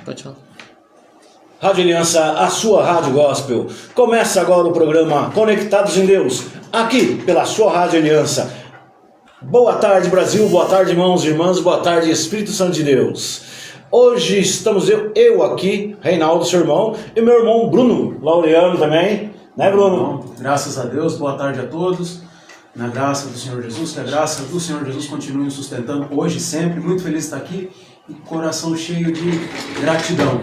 Pode falar. Rádio Aliança, a sua rádio gospel. Começa agora o programa Conectados em Deus, aqui pela sua Rádio Aliança. Boa tarde, Brasil, boa tarde, irmãos e irmãs, boa tarde, Espírito Santo de Deus. Hoje estamos eu aqui, Reinaldo, seu irmão, e meu irmão Bruno, Laureano também, né, Bruno? Bom, graças a Deus, boa tarde a todos. Na graça do Senhor Jesus, que a graça do Senhor Jesus continue nos sustentando hoje e sempre. Muito feliz de estar aqui e coração cheio de gratidão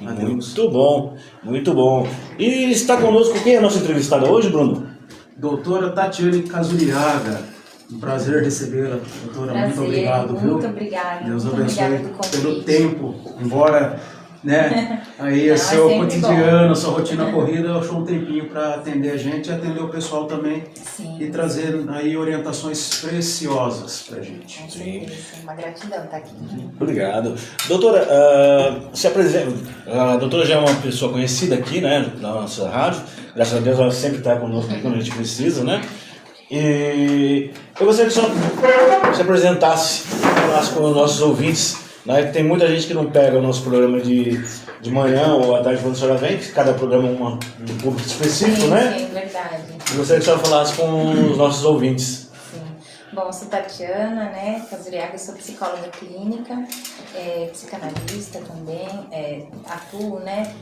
a Deus. Muito bom, muito bom. E está conosco quem é a nossa entrevistada hoje, Bruno? Doutora Tatiane Casuriaga, um prazer recebê-la. Doutora, muito obrigado, viu? Muito obrigada. Deus muito abençoe pelo tempo, embora, né, aí o seu cotidiano, a sua rotina corrida, eu achou um tempinho para atender a gente e atender o pessoal também. Sim. E trazer aí orientações preciosas pra gente. Com certeza, uma gratidão estar aqui. Obrigado. Doutora, se apresenta. A doutora já é uma pessoa conhecida aqui, né, na nossa rádio. Graças a Deus ela sempre está conosco quando a gente precisa, né? E eu gostaria que só se apresentasse, falasse com os nossos ouvintes, né? Que tem muita gente que não pega o nosso programa de manhã ou à tarde quando a senhora vem, que cada programa é um público específico, Sim, né? sim, verdade. Eu gostaria que a senhora falasse com os nossos ouvintes. Sim. Bom, eu sou Tatiana, né, Casuriaga, eu sou psicóloga clínica, psicanalista também, atuo, né,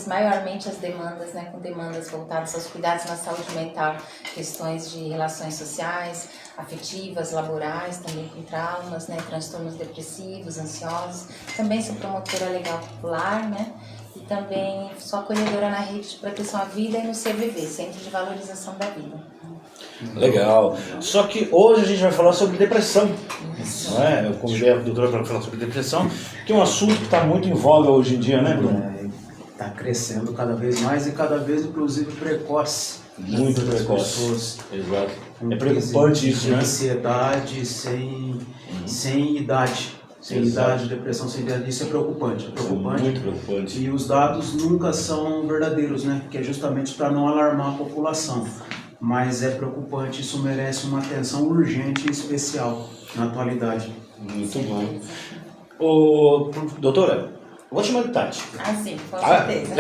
maiormente as demandas, né, com demandas voltadas aos cuidados na saúde mental, questões de relações sociais, afetivas, laborais, também com traumas, né, transtornos depressivos, ansiosos. Também sou promotora legal popular, né, e também sou acolhedora na rede de proteção à vida e no CVV, Centro de Valorização da Vida. Legal. Só que hoje a gente vai falar sobre depressão. Não é? Eu convidei a doutora para falar sobre depressão, que é um assunto que está muito em voga hoje em dia, né, Bruno? Está crescendo cada vez mais e cada vez, inclusive, precoce. Muito precoce. Pessoas. Exato. É preocupante isso, né? Ansiedade sem idade. Sem idade, depressão sem idade. Isso é preocupante. É preocupante. Muito preocupante. E os dados nunca são verdadeiros, né? Que é justamente para não alarmar a população. Mas é preocupante, isso merece uma atenção urgente e especial na atualidade. Muito bom. Doutora, eu vou te chamar de Tati. Ah, sim, com certeza.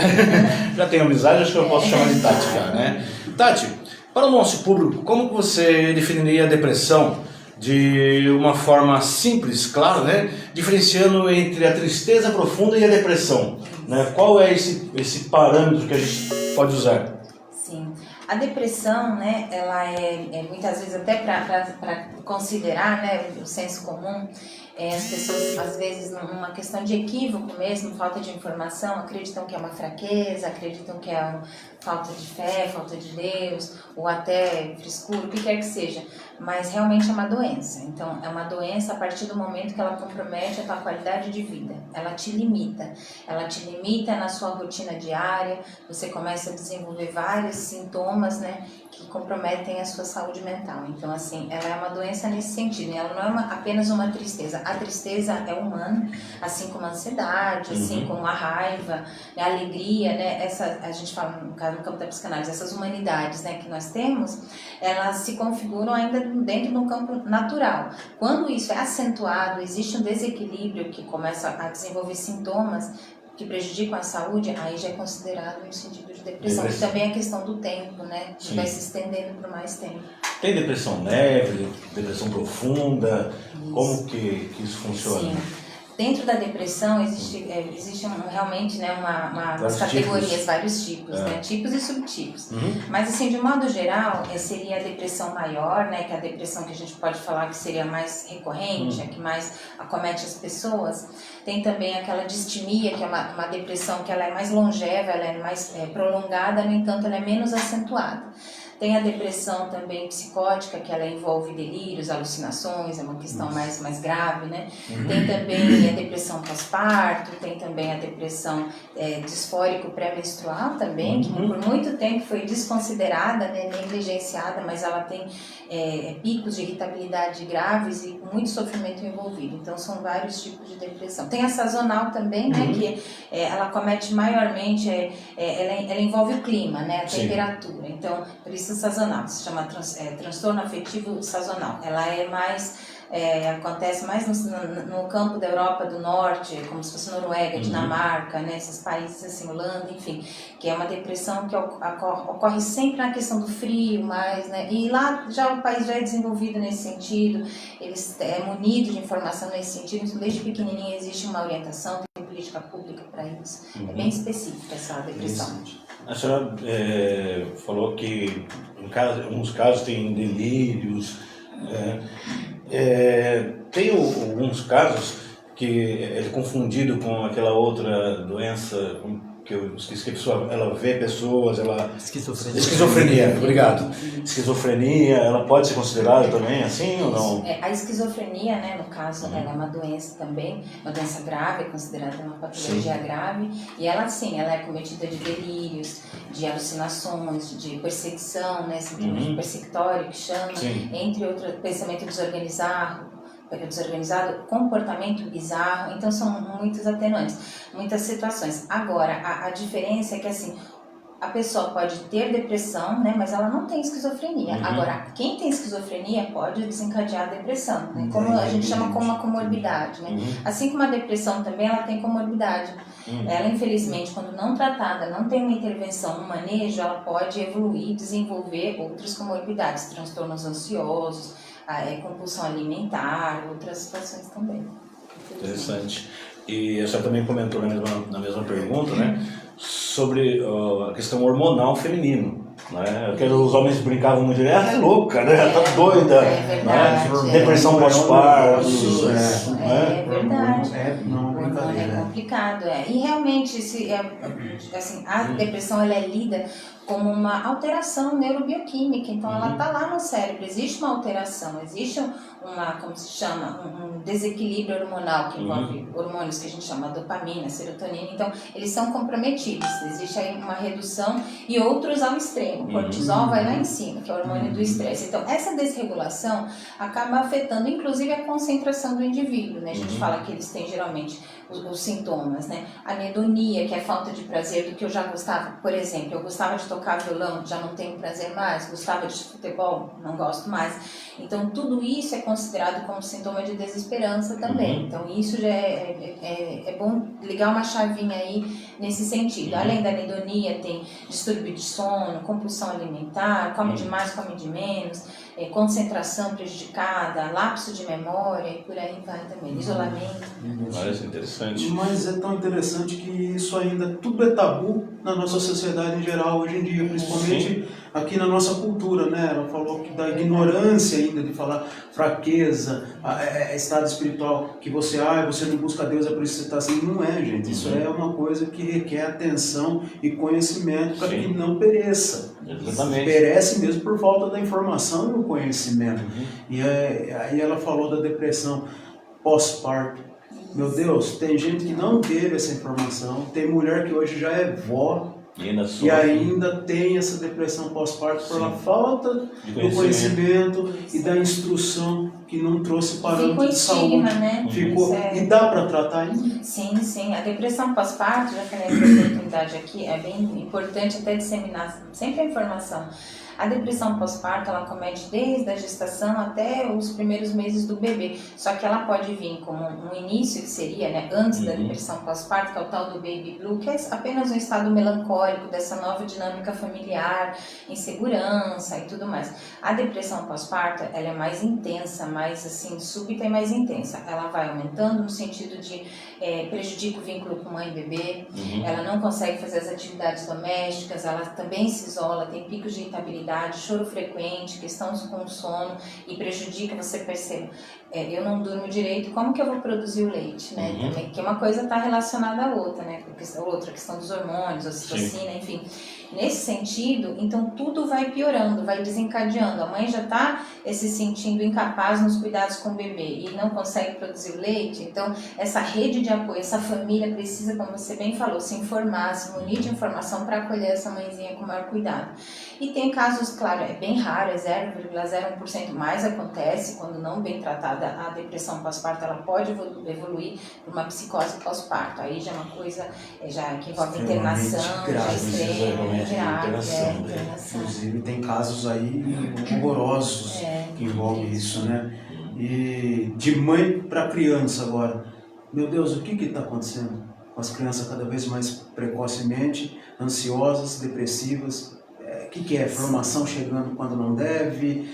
Já tenho amizade, acho que eu posso chamar de Tati já, né? Tati, para o nosso público, como que você definiria a depressão de uma forma simples, claro, né? Diferenciando entre a tristeza profunda e a depressão, né? Qual é esse parâmetro que a gente pode usar? Sim. A depressão, né, ela é muitas vezes até para considerar, né, o senso comum, as pessoas às vezes numa questão de equívoco mesmo, falta de informação, acreditam que é uma fraqueza, acreditam que é uma falta de fé, falta de Deus, ou até frescura, o que quer que seja, mas realmente é uma doença. Então é uma doença a partir do momento que ela compromete a tua qualidade de vida, ela te limita na sua rotina diária, você começa a desenvolver vários sintomas, né, que comprometem a sua saúde mental. Então, assim, ela é uma doença nesse sentido, né? Ela não é apenas uma tristeza. A tristeza é humana, assim como a ansiedade, assim como a raiva, né? A alegria, né? A gente fala, no caso, no campo da psicanálise, essas humanidades, né, que nós temos, elas se configuram ainda dentro de um campo natural. Quando isso é acentuado, existe um desequilíbrio que começa a desenvolver sintomas que prejudicam a saúde, aí já é considerado um sentido de depressão. E também a questão do tempo, né? Que vai se estendendo por mais tempo. Tem depressão leve, depressão profunda? Isso. Como que isso funciona? Sim. Dentro da depressão existe realmente, né, umas categorias, vários tipos, né, tipos e subtipos. Mas assim, de modo geral, seria a depressão maior, né, que é a depressão que a gente pode falar que seria mais recorrente, a que mais acomete as pessoas. Tem também aquela distimia, que é uma depressão que ela é mais longeva, ela é mais prolongada, no entanto ela é menos acentuada. Tem a depressão também psicótica, que ela envolve delírios, alucinações, é uma questão mais grave, né? Tem também a depressão pós-parto, tem também a depressão disfórico pré-menstrual também, que por muito tempo foi desconsiderada, né, negligenciada, mas ela tem picos de irritabilidade graves e com muito sofrimento envolvido. Então são vários tipos de depressão. Tem a sazonal também, né, que ela comete maiormente, ela envolve o clima, né, a temperatura. Então, por isso sazonal, se chama transtorno afetivo sazonal. Ela é mais acontece mais no campo da Europa do Norte, como se fosse Noruega, Dinamarca, né, esses países assim, Holanda, enfim, que é uma depressão que ocorre sempre na questão do frio, mais, né, e lá já o país já é desenvolvido nesse sentido, eles munido de informação nesse sentido, então desde pequenininho existe uma orientação, tem política pública para isso, é bem específica essa depressão. A senhora falou que em alguns casos tem delírios, tem alguns casos que é confundido com aquela outra doença que eu esqueci, que a pessoa, ela vê pessoas, Esquizofrenia, obrigado. Esquizofrenia, ela pode ser considerada também assim ou não? A esquizofrenia, né, no caso, ela é uma doença também, uma doença grave, é considerada uma patologia grave, e ela sim, ela é cometida de delírios, de alucinações, de perseguição, né, sintoma persecutório que chama, entre outros, pensamento desorganizado, comportamento bizarro, então são muitos atenuantes, muitas situações. Agora, a diferença é que assim, a pessoa pode ter depressão, né, mas ela não tem esquizofrenia. Agora, quem tem esquizofrenia pode desencadear a depressão, né, como a gente chama como uma comorbidade, né. Assim como a depressão também, ela tem comorbidade. Ela, infelizmente, quando não tratada, não tem uma intervenção, um manejo, ela pode evoluir e desenvolver outras comorbidades, transtornos ansiosos, compulsão alimentar, outras situações também. Interessante. E a senhora também comentou na mesma pergunta, né, sobre a questão hormonal feminino. Né? Porque os homens brincavam muito, ela é louca, né? Ela tá doida. É verdade. Né? Depressão pós-parto. É verdade. Não, o hormônio é complicado. E realmente, assim, a depressão ela é lida como uma alteração neurobioquímica, então ela está lá no cérebro, existe uma alteração, existe como se chama, um desequilíbrio hormonal que envolve hormônios que a gente chama dopamina, serotonina, então eles são comprometidos, existe aí uma redução e outros ao extremo, o cortisol vai lá em cima, que é o hormônio do estresse, então essa desregulação acaba afetando inclusive a concentração do indivíduo, né? A gente fala que eles têm geralmente os sintomas, né? Anedonia, que é falta de prazer do que eu já gostava, por exemplo, eu gostava de tocar violão, já não tenho prazer mais, gostava de futebol, não gosto mais. Então, tudo isso é considerado como sintoma de desesperança também. Então, isso já é bom ligar uma chavinha aí nesse sentido. Além da anedonia, tem distúrbio de sono, compulsão alimentar, come demais, come de menos, concentração prejudicada, lapso de memória e por aí vai também, isolamento. Parece interessante. Mas é tão interessante que isso ainda tudo é tabu na nossa sociedade em geral hoje em dia, principalmente aqui na nossa cultura, né? Ela falou que da ignorância ainda de falar fraqueza, estado espiritual, que você não busca Deus, é por isso que você está assim. Não é, gente. Isso é uma coisa que requer atenção e conhecimento para que não pereça. Exatamente. Perece mesmo por falta da informação e o conhecimento. E aí ela falou da depressão pós-parto. Meu Deus, tem gente que não teve essa informação, tem mulher que hoje já é vó e ainda tem essa depressão pós-parto por falta do conhecimento e da instrução que não trouxe parâmetro de saúde. Né? E dá para tratar ainda? Sim. A depressão pós-parto, já que eu tenho oportunidade aqui, é bem importante até disseminar sempre a informação. A depressão pós-parto, ela comete desde a gestação até os primeiros meses do bebê. Só que ela pode vir como um início, que seria, né, antes da depressão pós-parto, que é o tal do baby blue, que é apenas um estado melancólico dessa nova dinâmica familiar, insegurança e tudo mais. A depressão pós-parto, ela é mais intensa, mais assim, súbita e mais intensa. Ela vai aumentando no sentido de prejudica o vínculo com mãe e bebê, ela não consegue fazer as atividades domésticas, ela também se isola, tem picos de irritabilidade, choro frequente, questões com o sono e prejudica, você percebe, eu não durmo direito, como que eu vou produzir o leite, né? Também, que uma coisa está relacionada à outra, né? A questão dos hormônios, ocitocina, enfim. Nesse sentido, então tudo vai piorando, vai desencadeando. A mãe já está se sentindo incapaz nos cuidados com o bebê e não consegue produzir o leite. Então, essa rede de apoio, essa família precisa, como você bem falou, se informar, se munir de informação para acolher essa mãezinha com maior cuidado. E tem casos, claro, é bem raro, é 0,01% mais acontece, quando não bem tratada, a depressão pós-parto, ela pode evoluir para uma psicose pós-parto. Aí já é uma coisa que envolve internação, já extrema. Inclusive tem casos aí horrorosos que envolvem isso, né? E de mãe para criança agora. Meu Deus, o que está acontecendo com as crianças cada vez mais precocemente, ansiosas, depressivas? O que é? Formação chegando quando não deve,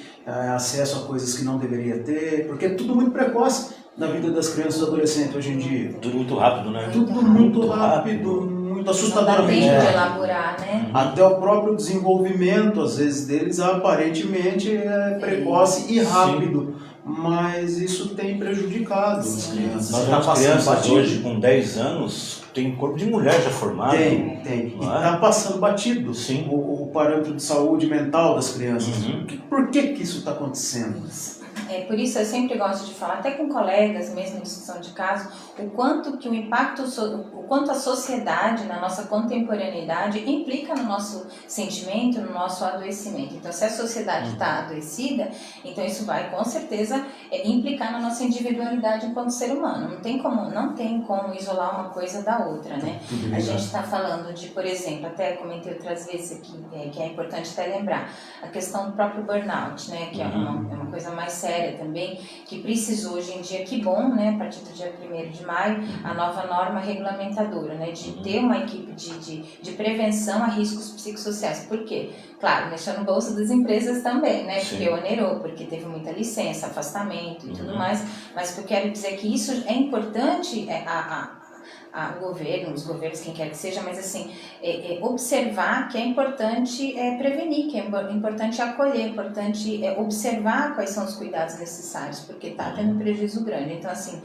acesso a coisas que não deveria ter, porque é tudo muito precoce na vida das crianças e adolescentes hoje em dia. Tudo muito rápido, né? Tudo muito rápido, muito assustadoramente. Não dá tempo de elaborar, né? Até o próprio desenvolvimento, às vezes, deles aparentemente é precoce e rápido, mas isso tem prejudicado as crianças. Nós temos crianças hoje com 10 anos, tem corpo de mulher já formado. Tem. E está passando batido o parâmetro de saúde mental das crianças. Por que isso está acontecendo? Por isso eu sempre gosto de falar, até com colegas, mesmo em discussão de caso, o quanto que o quanto a sociedade, na nossa contemporaneidade, implica no nosso sentimento, no nosso adoecimento. Então, se a sociedade está adoecida, então isso vai, com certeza, implicar na nossa individualidade enquanto ser humano. Não tem como isolar uma coisa da outra, né? A gente está falando de, por exemplo, até comentei outras vezes aqui, que é importante até lembrar, a questão do próprio burnout, né? Que é uma coisa mais séria também, que precisou hoje em dia, que bom, né, a partir do dia 1º de maio, a nova norma regulamentadora, né, de ter uma equipe de prevenção a riscos psicossociais. Por quê? Claro, mexeu no bolso das empresas também, né, porque onerou, porque teve muita licença, afastamento e tudo mais, mas o que eu quero dizer é que isso é importante, os governos, quem quer que seja, mas assim, observar que é importante prevenir, que é importante acolher, é importante observar quais são os cuidados necessários, porque está tendo um prejuízo grande. Então, assim,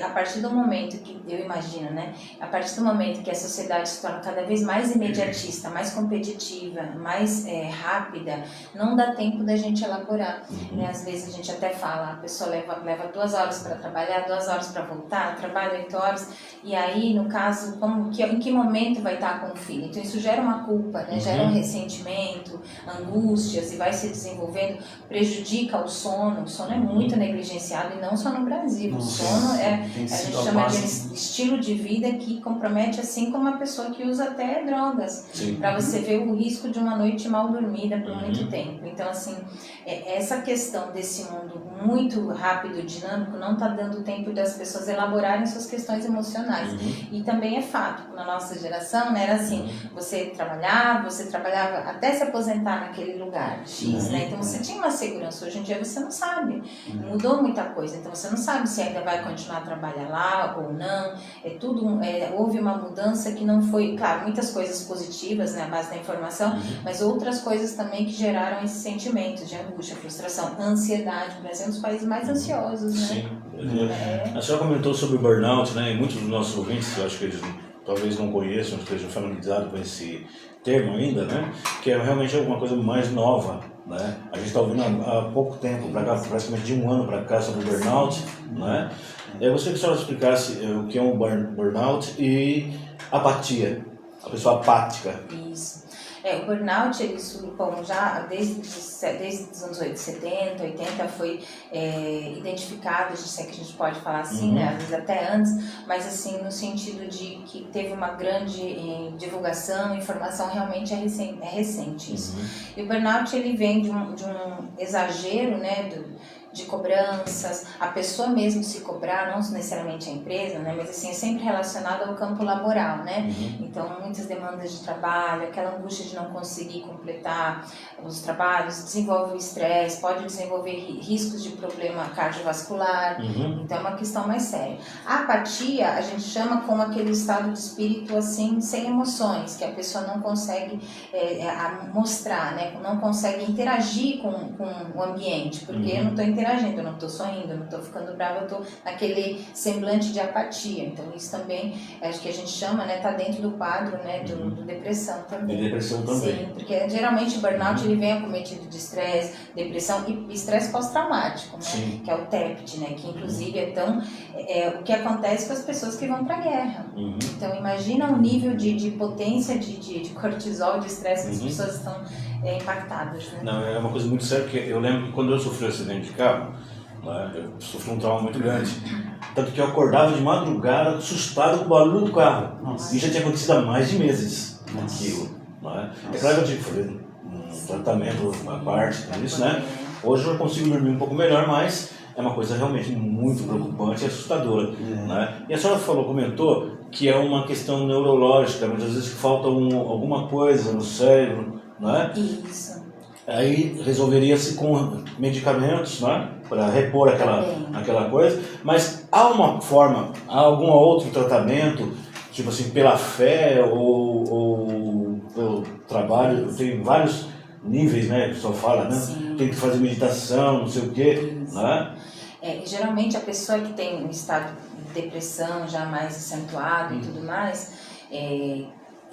a partir do momento que, eu imagino, né, a partir do momento que a sociedade se torna cada vez mais imediatista, mais competitiva, mais rápida, não dá tempo da gente elaborar, né? Às vezes a gente até fala, a pessoa leva 2 horas para trabalhar, 2 horas para voltar, trabalha 8 horas, e aí, no caso, em que momento vai estar com o filho? Então isso gera uma culpa, né? Gera um ressentimento, angústias, e vai se desenvolvendo, prejudica o sono é muito negligenciado, e não só no Brasil. O sono a gente chama de estilo de vida que compromete, assim como a pessoa que usa até drogas, para você ver o risco de uma noite mal dormida por muito tempo. Então, assim, essa questão desse mundo muito rápido e dinâmico não está dando tempo das pessoas elaborarem suas questões emocionais. E também é fato, na nossa geração, né, era assim, você trabalhava até se aposentar naquele lugar X, né? Então você tinha uma segurança. Hoje em dia você não sabe, mudou muita coisa, então você não sabe se ainda vai continuar a trabalhar lá ou não. Houve uma mudança que não foi, claro, muitas coisas positivas, né, à base da informação, mas outras coisas também que geraram esse sentimento de angústia, frustração, ansiedade. O Brasil é um dos países mais ansiosos, né? Sim. A senhora comentou sobre o burnout, né? E muitos dos nossos ouvintes, eu acho que eles talvez não conheçam, não estejam familiarizados com esse termo ainda, né? Que é realmente alguma coisa mais nova, né? A gente está ouvindo há pouco tempo, praticamente de 1 ano para cá, sobre o burnout, né? Eu gostaria que a senhora explicasse o que é um burnout e apatia, a pessoa apática. Isso. O burnout, ele já desde os anos 70, 80 foi identificado, se é que a gente pode falar assim, né, às vezes até antes, mas assim, no sentido de que teve uma grande divulgação, informação, realmente é recente isso. E o burnout, ele vem de um exagero, né, de cobranças, a pessoa mesmo se cobrar, não necessariamente a empresa, né, mas assim, é sempre relacionado ao campo laboral, né? Então, muitas demandas de trabalho, aquela angústia de não conseguir completar os trabalhos, desenvolve o estresse, pode desenvolver riscos de problema cardiovascular, então é uma questão mais séria. A apatia, a gente chama como aquele estado de espírito, assim, sem emoções, que a pessoa não consegue mostrar, né, não consegue interagir com o ambiente, porque eu não estou interagindo, eu não estou sorrindo, eu não estou ficando brava, eu estou naquele semblante de apatia. Então isso também, acho que a gente chama, né, tá dentro do quadro, né, do depressão também. De depressão também. Sim, porque geralmente o burnout ele vem acometido de estresse, depressão e estresse pós-traumático, né, que é o TEPT, né, que inclusive o que acontece com as pessoas que vão para a guerra. Então imagina o nível de potência de cortisol, de estresse que as pessoas estão impactadas, né? Não, é uma coisa muito séria, porque eu lembro que quando eu sofri um acidente de carro, né, eu sofri um trauma muito grande, tanto que eu acordava de madrugada assustado com o barulho do carro. E já tinha acontecido há mais de meses aquilo, né? É claro que eu tive que fazer um tratamento à parte disso, né? Hoje eu consigo dormir um pouco melhor, mas é uma coisa realmente muito preocupante e assustadora. Né? E a senhora comentou que é uma questão neurológica, muitas vezes falta alguma coisa no cérebro, né? Isso. Aí resolveria-se com medicamentos, né? Para repor aquela coisa, mas há uma forma, há algum outro tratamento, tipo assim, pela fé ou pelo trabalho, tem vários níveis, né? Que o pessoal fala, né? Sim. Tem que fazer meditação, não sei o quê, né? Geralmente a pessoa que tem um estado de depressão já mais acentuado e tudo mais,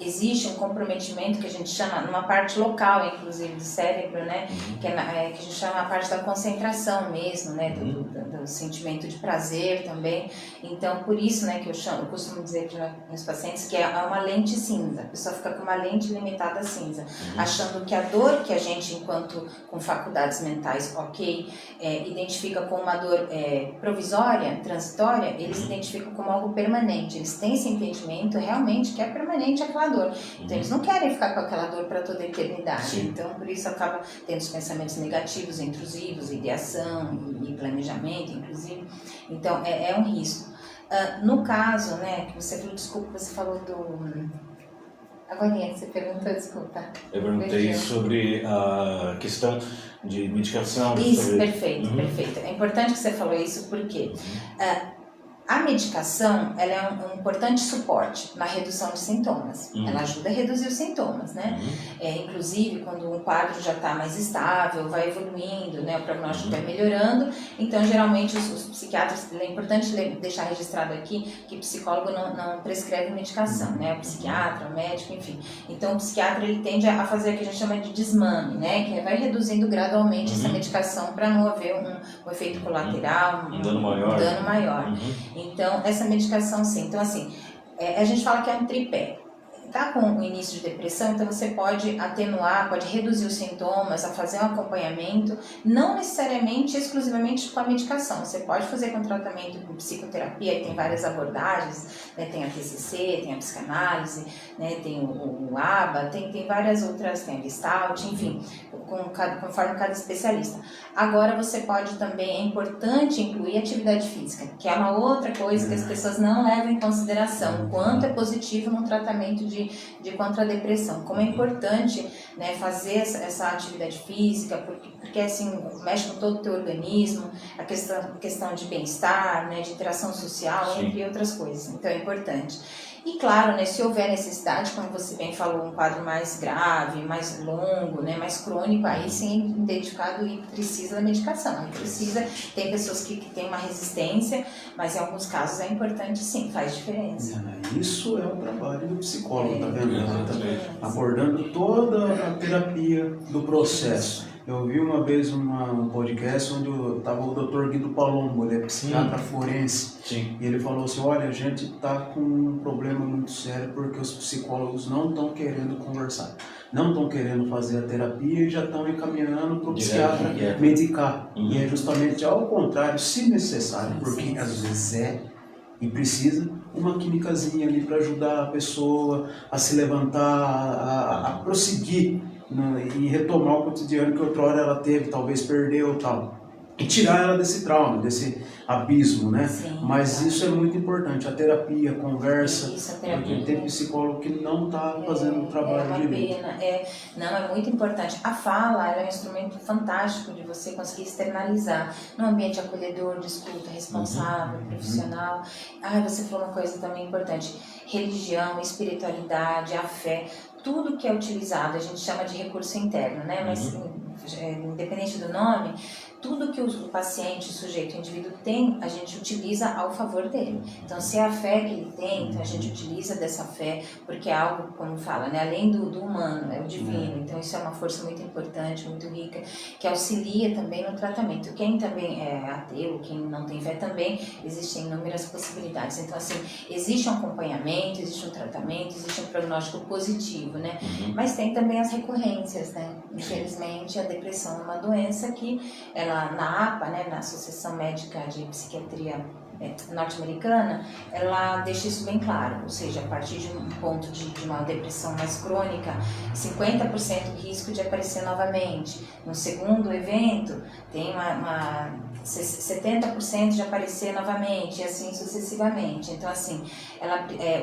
existe um comprometimento que a gente chama, numa parte local, inclusive, do cérebro, né? Que a gente chama a parte da concentração mesmo, né? Do sentimento de prazer também. Então, por isso, né, que eu costumo dizer para meus pacientes que é uma lente cinza. A pessoa fica com uma lente limitada cinza, achando que a dor que a gente, enquanto com faculdades mentais, identifica como uma dor provisória, transitória, eles identificam como algo permanente. Eles têm esse entendimento realmente que é permanente aquela dor. Então eles não querem ficar com aquela dor para toda a eternidade. Sim. Então por isso acaba tendo os pensamentos negativos, intrusivos, ideação e planejamento, inclusive. Então é um risco. No caso, né, que você falou, desculpa, você falou do... Agora que você perguntou, desculpa. Eu perguntei sobre a questão de medicação. Isso, perfeito. É importante que você falou isso porque a medicação, ela é um importante suporte na redução de sintomas. Ela ajuda a reduzir os sintomas, né? Inclusive, quando um quadro já está mais estável, vai evoluindo, né? O prognóstico vai melhorando. Então, geralmente, os psiquiatras, é importante deixar registrado aqui que o psicólogo não prescreve medicação, né? O psiquiatra, o médico, enfim. Então, o psiquiatra, ele tende a fazer o que a gente chama de desmame, né? Que vai reduzindo gradualmente essa medicação para não haver um efeito colateral, um dano maior. Então, essa medicação, sim. Então, assim, a gente fala que é um tripé. Tá com o início de depressão, então você pode atenuar, pode reduzir os sintomas, a fazer um acompanhamento, não necessariamente exclusivamente com a medicação. Você pode fazer com tratamento com psicoterapia, e tem várias abordagens, né? Tem a TCC, tem a psicanálise, né? Tem o ABA, tem várias outras, tem a Gestalt, enfim, conforme cada especialista. Agora você pode também, é importante incluir atividade física, que é uma outra coisa que as pessoas não levam em consideração, o quanto é positivo no tratamento de contra a depressão, como é importante, né, fazer essa atividade física, porque assim, mexe com todo o teu organismo, a questão de bem-estar, né, de interação social, Sim. entre outras coisas, então é importante. E claro, né, se houver necessidade, como você bem falou, um quadro mais grave, mais longo, né, mais crônico, aí sim identificado e precisa da medicação. Aí precisa, tem pessoas que têm uma resistência, mas em alguns casos é importante sim, faz diferença. Isso é o trabalho do psicólogo, tá vendo? Exatamente. Abordando toda a terapia do processo. Eu vi uma vez um podcast onde estava o Dr. Guido Palombo, ele é psiquiatra forense. Sim. E ele falou assim, olha, a gente está com um problema muito sério porque os psicólogos não estão querendo conversar. Não estão querendo fazer a terapia e já estão encaminhando para o psiquiatra medicar. E é justamente ao contrário, se necessário, porque às vezes e precisa uma químicazinha ali para ajudar a pessoa a se levantar, a prosseguir, né, e retomar o cotidiano que outrora ela teve, talvez perdeu tal. E tirar ela desse trauma, desse abismo, né? Sim, mas isso é muito importante, a terapia, a conversa, isso, a terapia, porque tem psicólogo que não está fazendo o trabalho direito. É uma pena, não, é muito importante. A fala é um instrumento fantástico de você conseguir externalizar num ambiente acolhedor, de escuta, responsável, profissional. Você falou uma coisa também importante, religião, espiritualidade, a fé, tudo que é utilizado, a gente chama de recurso interno, né? Mas independente do nome, tudo que o paciente, o sujeito, o indivíduo tem, a gente utiliza ao favor dele. Então, se é a fé que ele tem, então a gente utiliza dessa fé, porque é algo, como fala, né, além do humano, é o divino. Então, isso é uma força muito importante, muito rica, que auxilia também no tratamento. Quem também é ateu, quem não tem fé também, existem inúmeras possibilidades. Então, assim, existe um acompanhamento, existe um tratamento, existe um prognóstico positivo, né? Mas tem também as recorrências, né? Infelizmente, a depressão é uma doença que ela, na APA, né, na Associação Médica de Psiquiatria norte-americana, ela deixa isso bem claro, ou seja, a partir de um ponto de uma depressão mais crônica, 50% de risco de aparecer novamente. No segundo evento, tem 70% de aparecer novamente, e assim sucessivamente. Então, assim,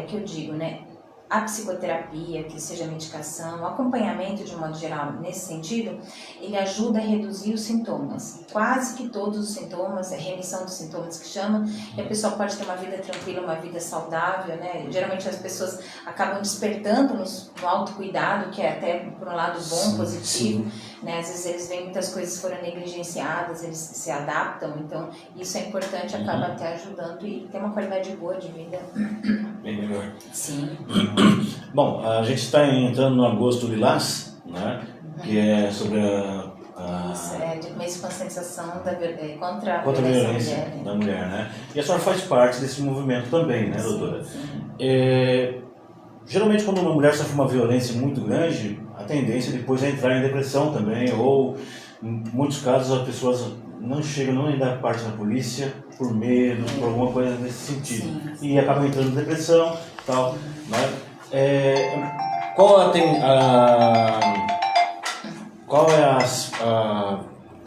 o que eu digo, né? A psicoterapia, que seja a medicação, o acompanhamento de um modo geral nesse sentido, ele ajuda a reduzir os sintomas. Quase que todos os sintomas, remissão dos sintomas que chama, e a pessoa pode ter uma vida tranquila, uma vida saudável, né? Geralmente as pessoas acabam despertando no autocuidado, que é até por um lado bom, positivo, né? Às vezes eles veem muitas coisas foram negligenciadas, eles se adaptam, então isso é importante, acaba até ajudando e ter uma qualidade boa de vida. Bem melhor. Sim. Bom, a gente está entrando no agosto lilás, né? Que é sobre de mês de conscientização contra a violência da mulher, né? E a senhora faz parte desse movimento também, né, doutora? Sim. Geralmente, quando uma mulher sofre uma violência muito grande, a tendência depois é entrar em depressão também, ou em muitos casos as pessoas não chegam nem a dar parte da polícia por medo, por alguma coisa nesse sentido, e acabam entrando em depressão, tal, né? Qual é a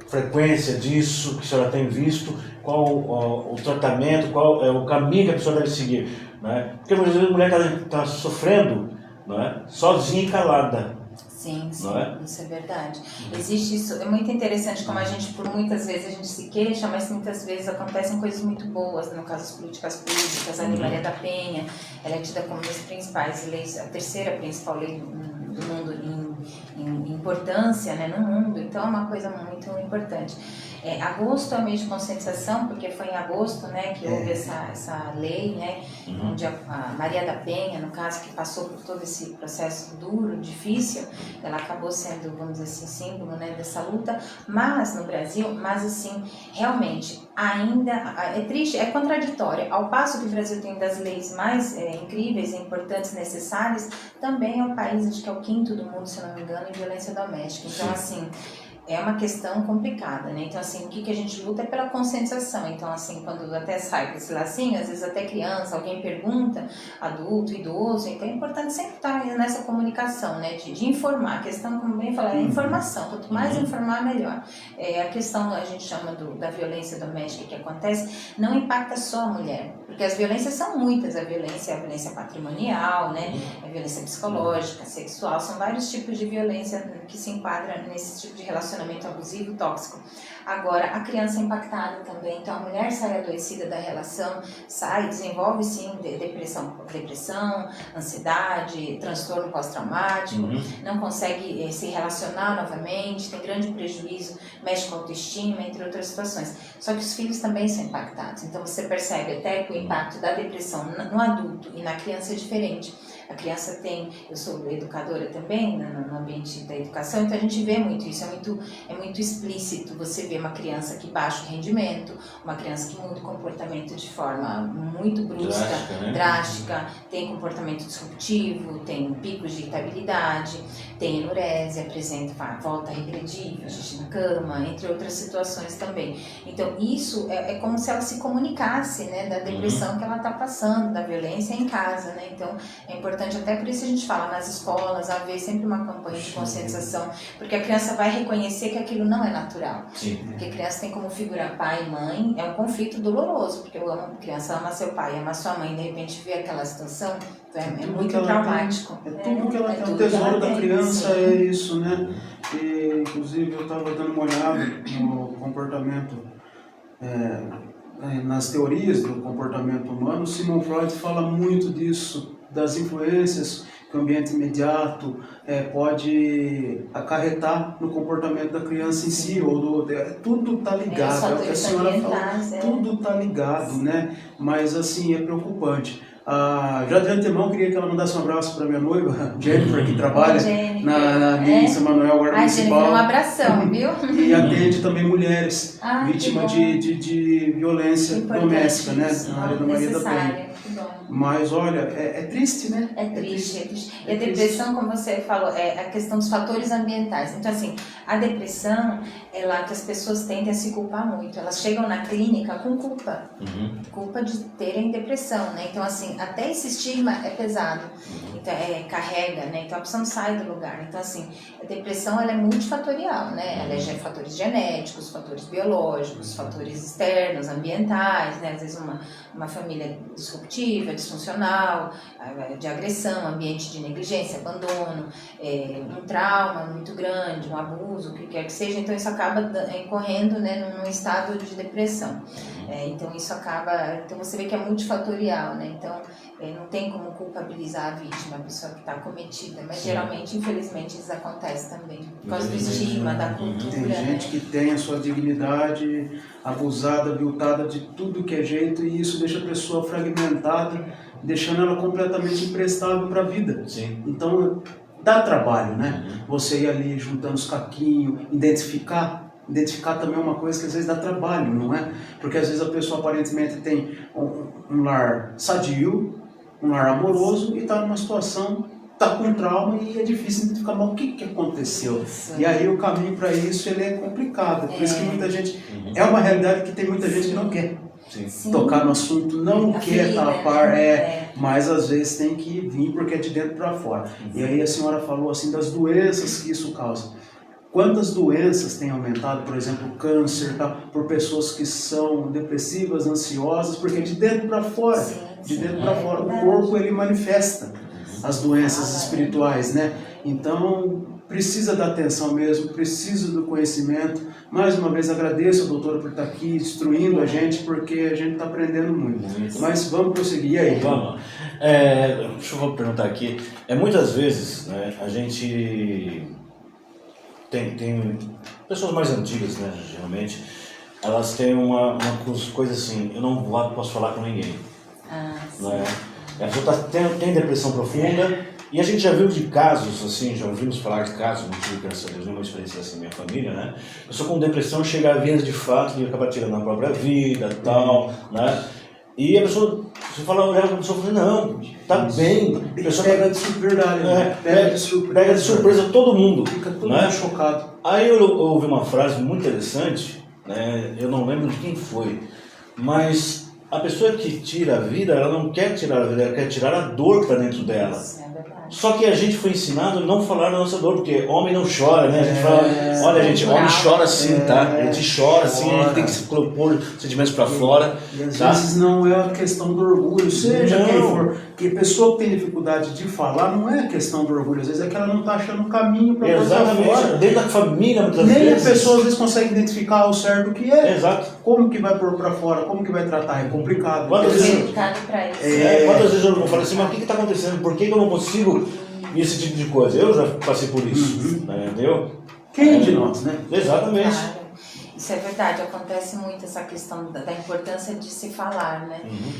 frequência disso que a senhora tem visto? Qual o tratamento? Qual é o caminho que a pessoa deve seguir? Né? Porque muitas vezes a mulher está sofrendo, não é? Sozinha e calada. Sim, não é? Isso é verdade. Existe isso, é muito interessante como a gente, por muitas vezes a gente se queixa, mas muitas vezes acontecem coisas muito boas, no caso das políticas públicas. A Lei Maria da Penha, ela é tida como uma das principais leis, a terceira principal lei do mundo em importância, né, no mundo, então é uma coisa muito importante. Agosto é o mês de conscientização, porque foi em agosto, né, que houve essa lei, né, onde a Maria da Penha, no caso, que passou por todo esse processo duro, difícil, ela acabou sendo, vamos dizer assim, símbolo, né, dessa luta, mas no Brasil, assim, realmente, ainda é triste, é contraditório, ao passo que o Brasil tem das leis mais incríveis, importantes, necessárias, também é o país, acho que é o 5º do mundo, se não me engano, em violência doméstica. Então, assim, é uma questão complicada, né? Então, assim, o que a gente luta é pela conscientização. Então, assim, quando até sai com esse lacinho, às vezes até criança, alguém pergunta, adulto, idoso, então é importante sempre estar nessa comunicação, né? De informar. A questão, como bem falar, é informação. Quanto mais informar, melhor. A questão, a gente chama da violência doméstica que acontece, não impacta só a mulher, porque as violências são muitas. A violência patrimonial, né? A violência psicológica, sexual, são vários tipos de violência que se enquadram nesse tipo de relacionamento abusivo, tóxico. Agora, a criança é impactada também, então a mulher sai adoecida da relação, desenvolve sim depressão, ansiedade, transtorno pós-traumático, não consegue se relacionar novamente, tem grande prejuízo, mexe com a autoestima, entre outras situações. Só que os filhos também são impactados, então você percebe até que o impacto da depressão no adulto e na criança é diferente. A criança eu sou educadora também, no ambiente da educação, então a gente vê muito isso, é muito explícito. Você vê uma criança que baixa o rendimento, uma criança que muda o comportamento de forma muito brusca, drástica, tem comportamento disruptivo, tem picos de irritabilidade, tem enurese, apresenta volta a regredir, xixi na cama, entre outras situações também. Então isso é como se ela se comunicasse, né, da depressão que ela está passando, da violência em casa, né? Então é importante, até por isso a gente fala nas escolas, haver sempre uma campanha de conscientização, porque a criança vai reconhecer que aquilo não é natural. Sim. Porque a criança tem como figura pai e mãe, é um conflito doloroso, porque a criança ama seu pai, ama sua mãe, de repente vê aquela situação, é muito traumático. Tudo que ela tem, o tesouro da criança é isso, né? E, inclusive eu estava dando uma olhada no comportamento, nas teorias do comportamento humano. Sigmund Freud fala muito disso, das influências que o ambiente imediato pode acarretar no comportamento da criança em si, tudo está ligado, é o que a senhora falou, tudo está ligado, né? Mas assim, é preocupante. Já de antemão, queria que ela mandasse um abraço para minha noiva, Jennifer, que trabalha na São Manuel, Guarda Municipal. Jennifer, um abração, viu? E atende também mulheres vítimas de violência doméstica, né? Na área da Maria da Penha. que bom. Mas olha, é triste, né? É triste. E É a depressão, como você falou, é a questão dos fatores ambientais. Então, assim, a depressão é lá que as pessoas tendem a se culpar muito. Elas chegam na clínica com culpa. Culpa de terem depressão, né? Então, assim, até esse estigma é pesado. Então, carrega, né? Então, a pessoa não sai do lugar. Então, assim, a depressão, ela é multifatorial, né? Ela é fatores genéticos, fatores biológicos, fatores externos, ambientais, né? Às vezes uma família disruptiva, disfuncional, de agressão, ambiente de negligência, abandono, um trauma muito grande, um abuso, o que quer que seja. Então, isso acaba incorrendo, né, num estado de depressão. Então, isso acaba... Então, você vê que é multifatorial, né? Então, não tem como culpabilizar a vítima, a pessoa que está cometida. Mas, geralmente, infelizmente, isso acontece também. Por causa do estigma, da cultura. Tem gente que tem a sua dignidade abusada, aviltada de tudo que é jeito, e isso deixa a pessoa fragmentada, deixando ela completamente imprestável para a vida. Sim. Então, dá trabalho, né? Você ir ali juntando os caquinhos, identificar também é uma coisa que às vezes dá trabalho, não é? Porque às vezes a pessoa aparentemente tem um lar sadio, um lar amoroso, e está numa situação, está com trauma, e é difícil identificar, mas o que aconteceu? E aí o caminho para isso ele é complicado. Por isso que muita gente... É uma realidade que tem muita gente que não quer tocar no assunto, não quer estar a par, mas às vezes tem que vir porque é de dentro para fora. E aí a senhora falou assim das doenças que isso causa. Quantas doenças têm aumentado, por exemplo, o câncer, tá, por pessoas que são depressivas, ansiosas, porque de dentro para fora, fora, o corpo ele manifesta as doenças espirituais, né? Então, precisa da atenção mesmo, precisa do conhecimento. Mais uma vez agradeço a doutora por estar aqui instruindo a gente, porque a gente está aprendendo muito. Mas vamos prosseguir. E aí? Vamos. Deixa eu perguntar aqui. Muitas vezes, né, a gente tem pessoas mais antigas, né, geralmente, elas têm uma coisa assim, eu não posso falar com ninguém. Né? A pessoa tem depressão profunda, e a gente já viu de casos, assim, já ouvimos falar de casos, não tive, graças a Deus, nenhuma experiência assim na minha família, né? A pessoa com depressão chega a vir de fato e acaba tirando a própria vida e tal, né? E a pessoa, você olhava para a pessoa e fala, não, tá bem. A pessoa pega de surpresa, pega de surpresa todo mundo. Fica todo né? mundo chocado. Aí eu ouvi uma frase muito interessante, né? Eu não lembro de quem foi, mas a pessoa que tira a vida, ela não quer tirar a vida, ela quer tirar a dor para dentro dela. Só que a gente foi ensinado a não falar da nossa dor, porque homem não chora, né? A gente fala, olha gente, homem chora sim, tá? A gente chora sim, a gente tem que se pôr os sentimentos para fora. E às tá? vezes não é a questão do orgulho, seja quem for. Porque a pessoa que tem dificuldade de falar não é a questão do orgulho, às vezes é que ela não está achando um caminho para passar fora. Dentro da família, muitas Nem vezes. a pessoa às vezes consegue identificar ao certo o que é. Exato. Como que vai pôr para fora, como que vai tratar, é complicado. Quantas vezes eu falo assim, mas o que está acontecendo? Por que eu não consigo esse tipo de coisa? Eu já passei por isso, entendeu? Quem de nós, né? Exatamente. Claro. Isso é verdade, acontece muito essa questão da importância de se falar, né?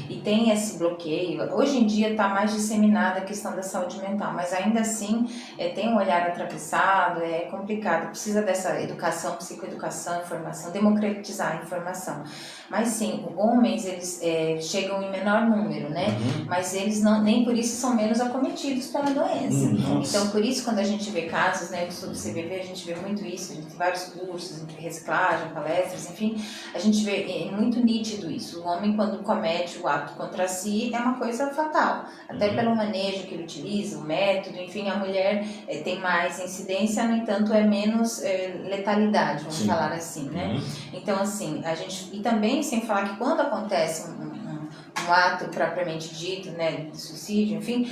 E tem esse bloqueio. Hoje em dia está mais disseminada a questão da saúde mental, mas ainda assim tem um olhar atravessado, é complicado. Precisa dessa educação, psicoeducação, informação, democratizar a informação. Mas sim, homens eles chegam em menor número, né? Mas eles nem por isso são menos acometidos pela doença. Então, por isso, quando a gente vê casos, né, do CVV, a gente vê muito isso, a gente tem vários cursos de reciclagem, palestras, enfim, a gente vê muito nítido isso. O homem, quando comete o ato contra si, é uma coisa fatal. Até pelo manejo que ele utiliza, o método, enfim, a mulher tem mais incidência, no entanto, é menos letalidade, vamos falar assim, né? Então, assim, a gente... E também, sem falar que quando acontece um ato propriamente dito, né, de suicídio, enfim,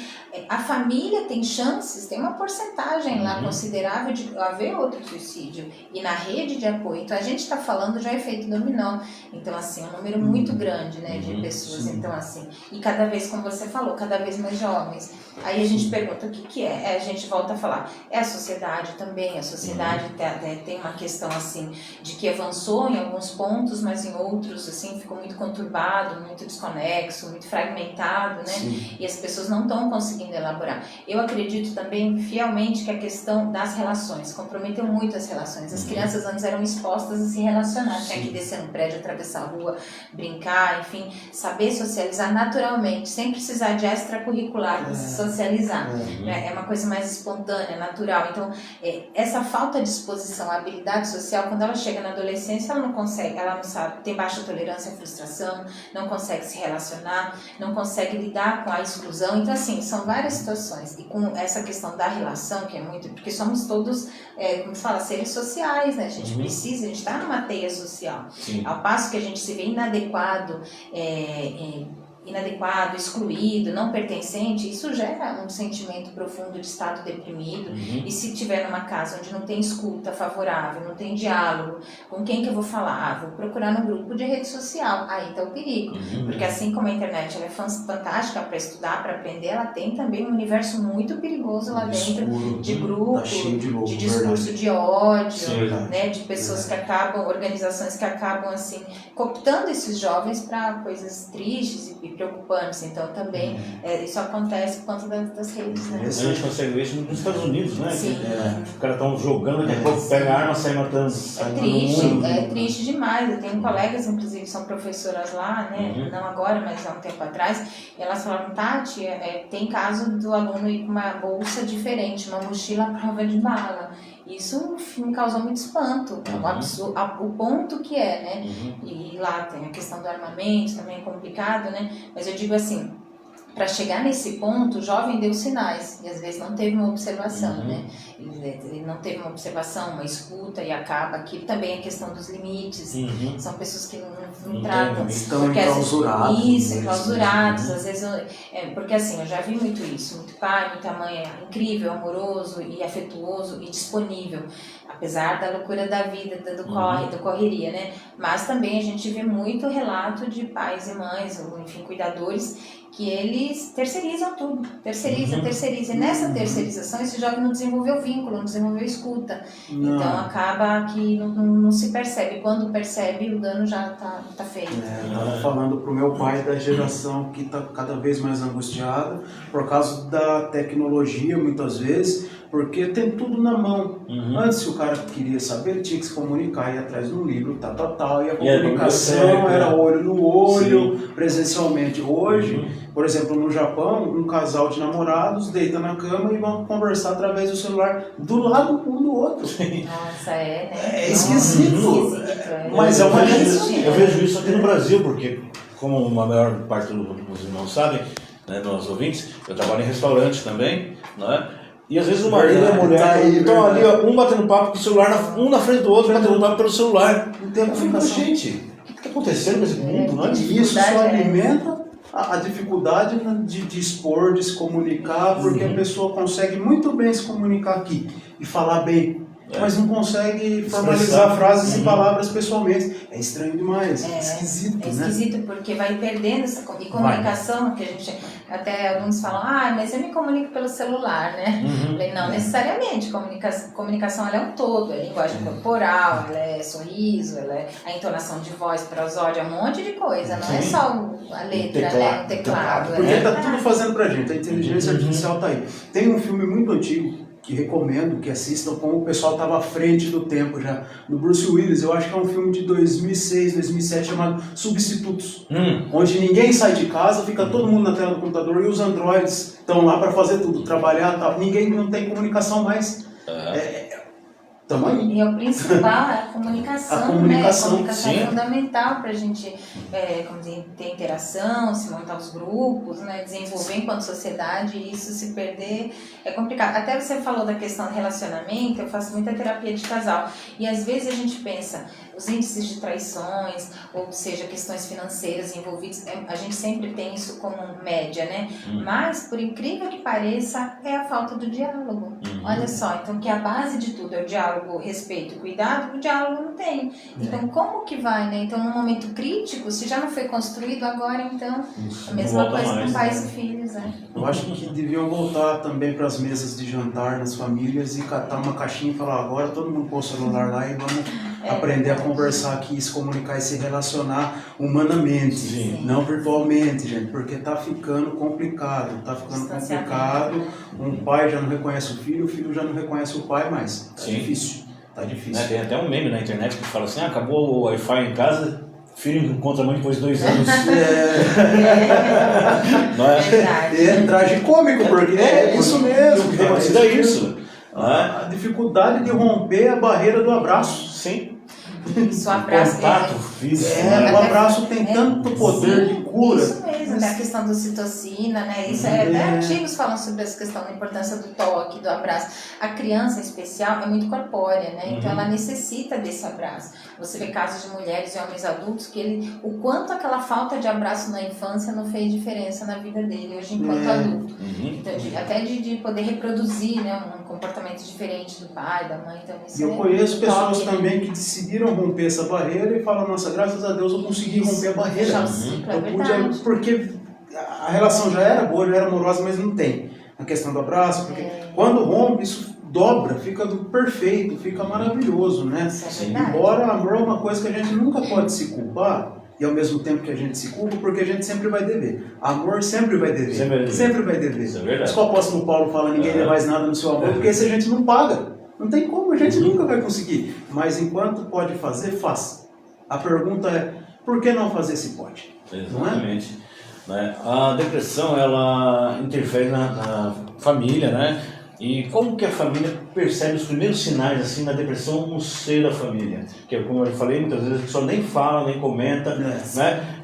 a família tem chances, tem uma porcentagem lá considerável de haver outro suicídio, e na rede de apoio, então a gente está falando de um efeito dominó, então assim, um número muito grande, né, de pessoas, então assim, e cada vez, como você falou, cada vez mais jovens. Aí a gente pergunta o que é, a gente volta a falar, é a sociedade também, a sociedade tem uma questão assim, de que avançou em alguns pontos, mas em outros assim, ficou muito conturbado, muito desconexo, desconexo, muito fragmentado, né? E as pessoas não estão conseguindo elaborar. Eu acredito também fielmente que a questão das relações comprometeu muito as relações. As crianças antes eram expostas a se relacionar, tinha que descer no prédio, atravessar a rua, brincar, enfim, saber socializar naturalmente, sem precisar de extracurricular para se socializar. É uma coisa mais espontânea, natural. Então, essa falta de exposição à habilidade social, quando ela chega na adolescência, ela não consegue, ela não sabe, tem baixa tolerância à frustração, não consegue se relacionar, não consegue lidar com a exclusão. Então, assim, são várias situações. E com essa questão da relação, que é muito, porque somos todos, como se fala, seres sociais, né? A gente precisa, a gente está numa teia social. Ao passo que a gente se vê inadequado, excluído, não pertencente, isso gera um sentimento profundo de estado deprimido. E se tiver numa casa onde não tem escuta favorável, não tem diálogo, com quem que eu vou falar? Vou procurar no grupo de rede social. Aí está o perigo. Porque assim como a internet ela é fantástica para estudar, para aprender, ela tem também um universo muito perigoso lá dentro, de grupo, de discurso de ódio, né, de pessoas que acabam, organizações que acabam assim, cooptando esses jovens para coisas tristes e preocupantes. Então também isso acontece por conta das redes, né? A gente consegue ver isso nos Estados Unidos, né? Sim. Os caras estão jogando, daqui a pouco pega a arma, sai matando. É triste demais. Eu tenho colegas, inclusive, que são professoras lá, né? Não agora, mas há um tempo atrás, e elas falaram, Tati, tem caso do aluno ir com uma bolsa diferente, uma mochila à prova de bala. Isso me causou muito espanto, o ponto que é, né? E lá tem a questão do armamento, também é complicado, né? Mas eu digo assim, para chegar nesse ponto, o jovem deu sinais e às vezes não teve uma observação, né? Ele não teve uma observação, uma escuta e acaba aqui também a questão dos limites. São pessoas que não tratam. Estão enclausurados. Isso, enclausurados. Às vezes, porque assim, eu já vi muito isso. Muito pai, muita mãe incrível, amoroso e afetuoso e disponível. Apesar da loucura da vida, da correria, né? Mas também a gente vê muito relato de pais e mães, ou enfim, cuidadores, que eles terceirizam tudo, terceirizam. E nessa terceirização, esse jovem não desenvolveu vínculo, não desenvolveu escuta. Então acaba que não se percebe. Quando percebe, o dano já tá feito. Eu estava falando pro meu pai da geração que está cada vez mais angustiada por causa da tecnologia, muitas vezes, porque tem tudo na mão. Antes, se o cara queria saber, ele tinha que se comunicar, ir atrás de um livro, tal, e a comunicação era olho no olho, presencialmente. Hoje, por exemplo, no Japão, um casal de namorados deita na cama e vão conversar através do celular do lado um do outro. Nossa, né? É esquisito. Mas é uma realidade. Eu vejo isso aqui no Brasil, porque, como a maior parte dos irmãos sabem, né, nossos ouvintes, eu trabalho em restaurante também, né? E às vezes o marido e a mulher estão ali, um batendo papo com o celular, um na frente do outro, batendo papo pelo celular. Eu fico, gente, o que está acontecendo nesse mundo? Não é? E isso só alimenta a dificuldade de expor, de se comunicar, porque a pessoa consegue muito bem se comunicar aqui e falar bem, mas não consegue formalizar frases e palavras pessoalmente. É estranho demais, é esquisito, né? É esquisito, porque vai perdendo essa comunicação, que a gente, até alguns falam, mas eu me comunico pelo celular, né? Falei, não necessariamente, comunicação ela é um todo, é linguagem corporal, ela é sorriso, ela é a entonação de voz, prosódia, um monte de coisa, não é só a letra, né? O teclado. Porque tá tudo fazendo pra gente, a inteligência artificial tá aí. Tem um filme muito antigo, que recomendo que assistam, como o pessoal estava à frente do tempo já, do Bruce Willis. Eu acho que é um filme de 2006, 2007, chamado Substitutos, onde ninguém sai de casa, fica todo mundo na tela do computador e os androides estão lá para fazer tudo, trabalhar, tal. Ninguém não tem comunicação mais. Tamo aí. E o principal é a comunicação, né? A comunicação é fundamental para a gente como dizer, ter interação, se montar os grupos, né? Desenvolver enquanto sociedade, e isso se perder é complicado. Até você falou da questão do relacionamento, eu faço muita terapia de casal, e às vezes a gente pensa, os índices de traições, ou seja, questões financeiras envolvidas, a gente sempre tem isso como média, né? Mas, por incrível que pareça, é a falta do diálogo. Olha só, então que a base de tudo é o diálogo, respeito e cuidado, o diálogo não tem. Então, como que vai, né? Então, num momento crítico, se já não foi construído agora, então, a mesma coisa com pais e filhos, né? Eu acho que deviam voltar também para as mesas de jantar nas famílias e catar uma caixinha e falar, agora todo mundo pôr o celular lá e vamos aprender a conversar aqui, se comunicar e se relacionar humanamente, Sim. não virtualmente, gente, porque tá ficando complicado, um pai já não reconhece o filho já não reconhece o pai mais, tá difícil. Tem até um meme na internet que fala assim, acabou o Wi-Fi em casa, filho encontra a mãe depois de 2 anos. Não é? Verdade. É tragicômico, porque é isso mesmo. Tem acontecido isso. A dificuldade de romper a barreira do abraço. Sim. Isso, o abraço. Contato físico. O abraço tem tanto poder de cura. Isso mesmo, da questão da ocitocina, né? Isso até artigos falam sobre essa questão da importância do toque, do abraço. A criança, em especial, é muito corpórea, né? Então ela necessita desse abraço. Você vê casos de mulheres e homens adultos que o quanto aquela falta de abraço na infância não fez diferença na vida dele, hoje enquanto adulto. Então, até de poder reproduzir, né, um comportamento diferente do pai, da mãe. Então, isso eu conheço pessoas também que decidiram romper essa barreira e falam, nossa, graças a Deus eu consegui romper a barreira. Porque a relação já era boa, já era amorosa, mas não tem a questão do abraço, porque quando rompe, isso dobra, fica do perfeito, fica maravilhoso, né? Embora o amor é uma coisa que a gente nunca pode se culpar, e ao mesmo tempo que a gente se culpa, porque a gente sempre vai dever. Amor sempre vai dever. Sempre vai dever. Isso é verdade. Isso que o apóstolo Paulo fala, ninguém dê mais nada no seu amor, porque se a gente não paga, não tem como, a gente nunca vai conseguir. Mas enquanto pode fazer, faça. A pergunta é, por que não fazer se pode? Exatamente. Não é? A depressão, ela interfere na família, né? E como que a família percebe os primeiros sinais assim na depressão no seio da família? Que como eu falei, muitas vezes a pessoa nem fala, nem comenta, né?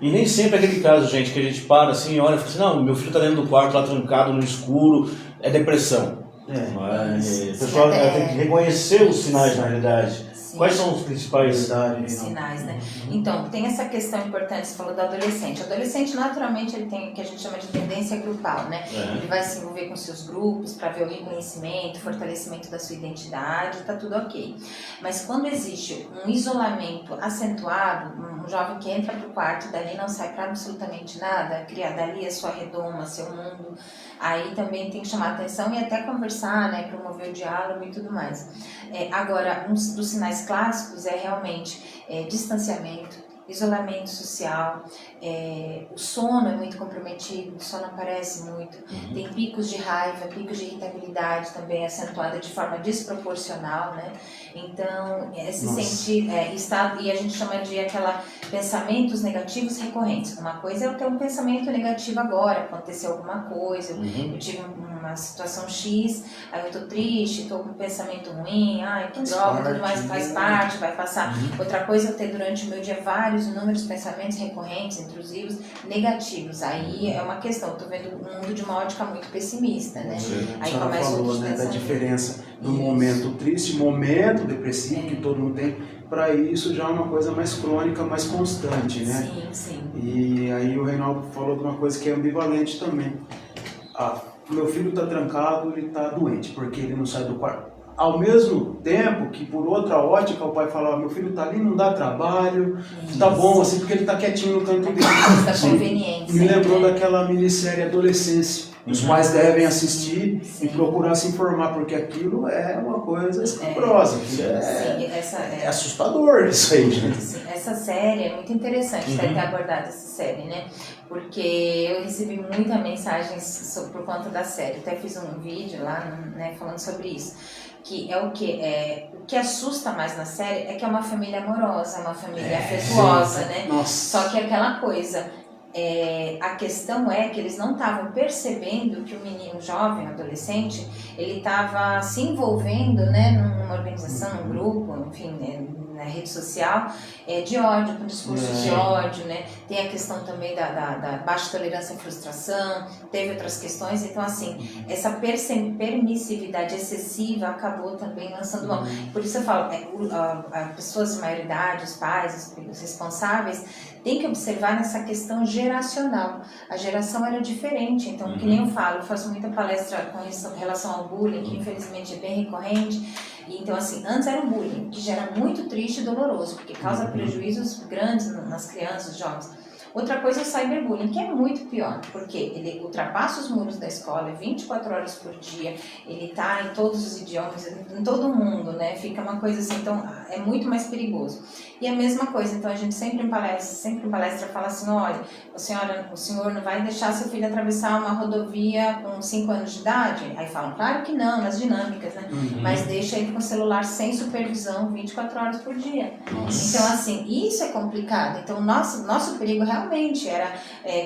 E nem sempre é aquele caso, gente, que a gente para assim, olha e fala assim, não, meu filho está dentro do quarto, lá trancado no escuro, é depressão. O pessoal tem que reconhecer os sinais na realidade. Quais são os principais sinais, né? Então, tem essa questão importante, você falou do adolescente. O adolescente, naturalmente, ele tem o que a gente chama de tendência grupal, né? Ele vai se envolver com seus grupos para ver o reconhecimento, fortalecimento da sua identidade, tá tudo ok. Mas quando existe um isolamento acentuado, um jovem que entra pro quarto, dali não sai para absolutamente nada, criar dali a sua redoma, seu mundo, aí também tem que chamar atenção e até conversar, né? Promover o diálogo e tudo mais. Agora, um dos sinais clássicos é realmente distanciamento, isolamento social, o sono é muito comprometido, o sono aparece muito, tem picos de raiva, picos de irritabilidade também acentuada de forma desproporcional, né? Então, esse sentido, e a gente chama de pensamentos negativos recorrentes. Uma coisa é eu ter um pensamento negativo agora, aconteceu alguma coisa, eu tive uma situação X, aí eu tô triste, tô com um pensamento ruim, que droga, tudo mais faz parte, vai passar. Outra coisa é eu ter durante o meu dia inúmeros pensamentos recorrentes, intrusivos, negativos. Aí é uma questão, eu tô vendo o mundo de uma ótica muito pessimista, né? Aí a senhora falou, né, da diferença do momento triste, momento depressivo que todo mundo tem, para isso já é uma coisa mais crônica, mais constante, né? Sim. E aí o Reinaldo falou de uma coisa que é ambivalente também. Meu filho está trancado, ele está doente, porque ele não sai do quarto. Ao mesmo tempo que, por outra ótica, o pai fala, meu filho está ali, não dá trabalho, tá bom, assim, porque ele está quietinho no canto dele. Está conveniente. Me lembrou daquela minissérie Adolescência. Os pais devem assistir e procurar se informar, porque aquilo é uma coisa escabrosa. É assustador isso aí, gente. Essa série é muito interessante ter abordado essa série, né? Porque eu recebi muitas mensagens por conta da série. Até fiz um vídeo lá, né, falando sobre isso. Que é o que assusta mais na série é que é uma família amorosa, uma família afetuosa, né? Nossa. Só que é aquela coisa, a questão é que eles não estavam percebendo que o menino jovem, adolescente, ele estava se envolvendo, né, numa organização, num grupo, enfim, na rede social, de ódio, com discursos de ódio, né? Tem a questão também da baixa tolerância à frustração, teve outras questões, então assim, essa permissividade excessiva acabou também lançando mão. Por isso eu falo, pessoas de maioridade, os pais, os responsáveis, tem que observar nessa questão geracional. A geração era diferente, então, que nem eu falo, eu faço muita palestra com relação ao bullying, que infelizmente é bem recorrente. Então, assim, antes era o bullying, que já era muito triste e doloroso, porque causa prejuízos grandes nas crianças, jovens. Outra coisa é o cyberbullying, que é muito pior, porque ele ultrapassa os muros da escola, é 24 horas por dia, ele está em todos os idiomas, em todo mundo, né? Fica uma coisa assim, então é muito mais perigoso. E a mesma coisa, então a gente sempre em palestra fala assim, olha, o senhor não vai deixar seu filho atravessar uma rodovia com 5 anos de idade? Aí falam, claro que não, nas dinâmicas, né? Mas deixa ele com o celular sem supervisão 24 horas por dia. Nossa. Então, assim, isso é complicado. Então, nosso perigo realmente era,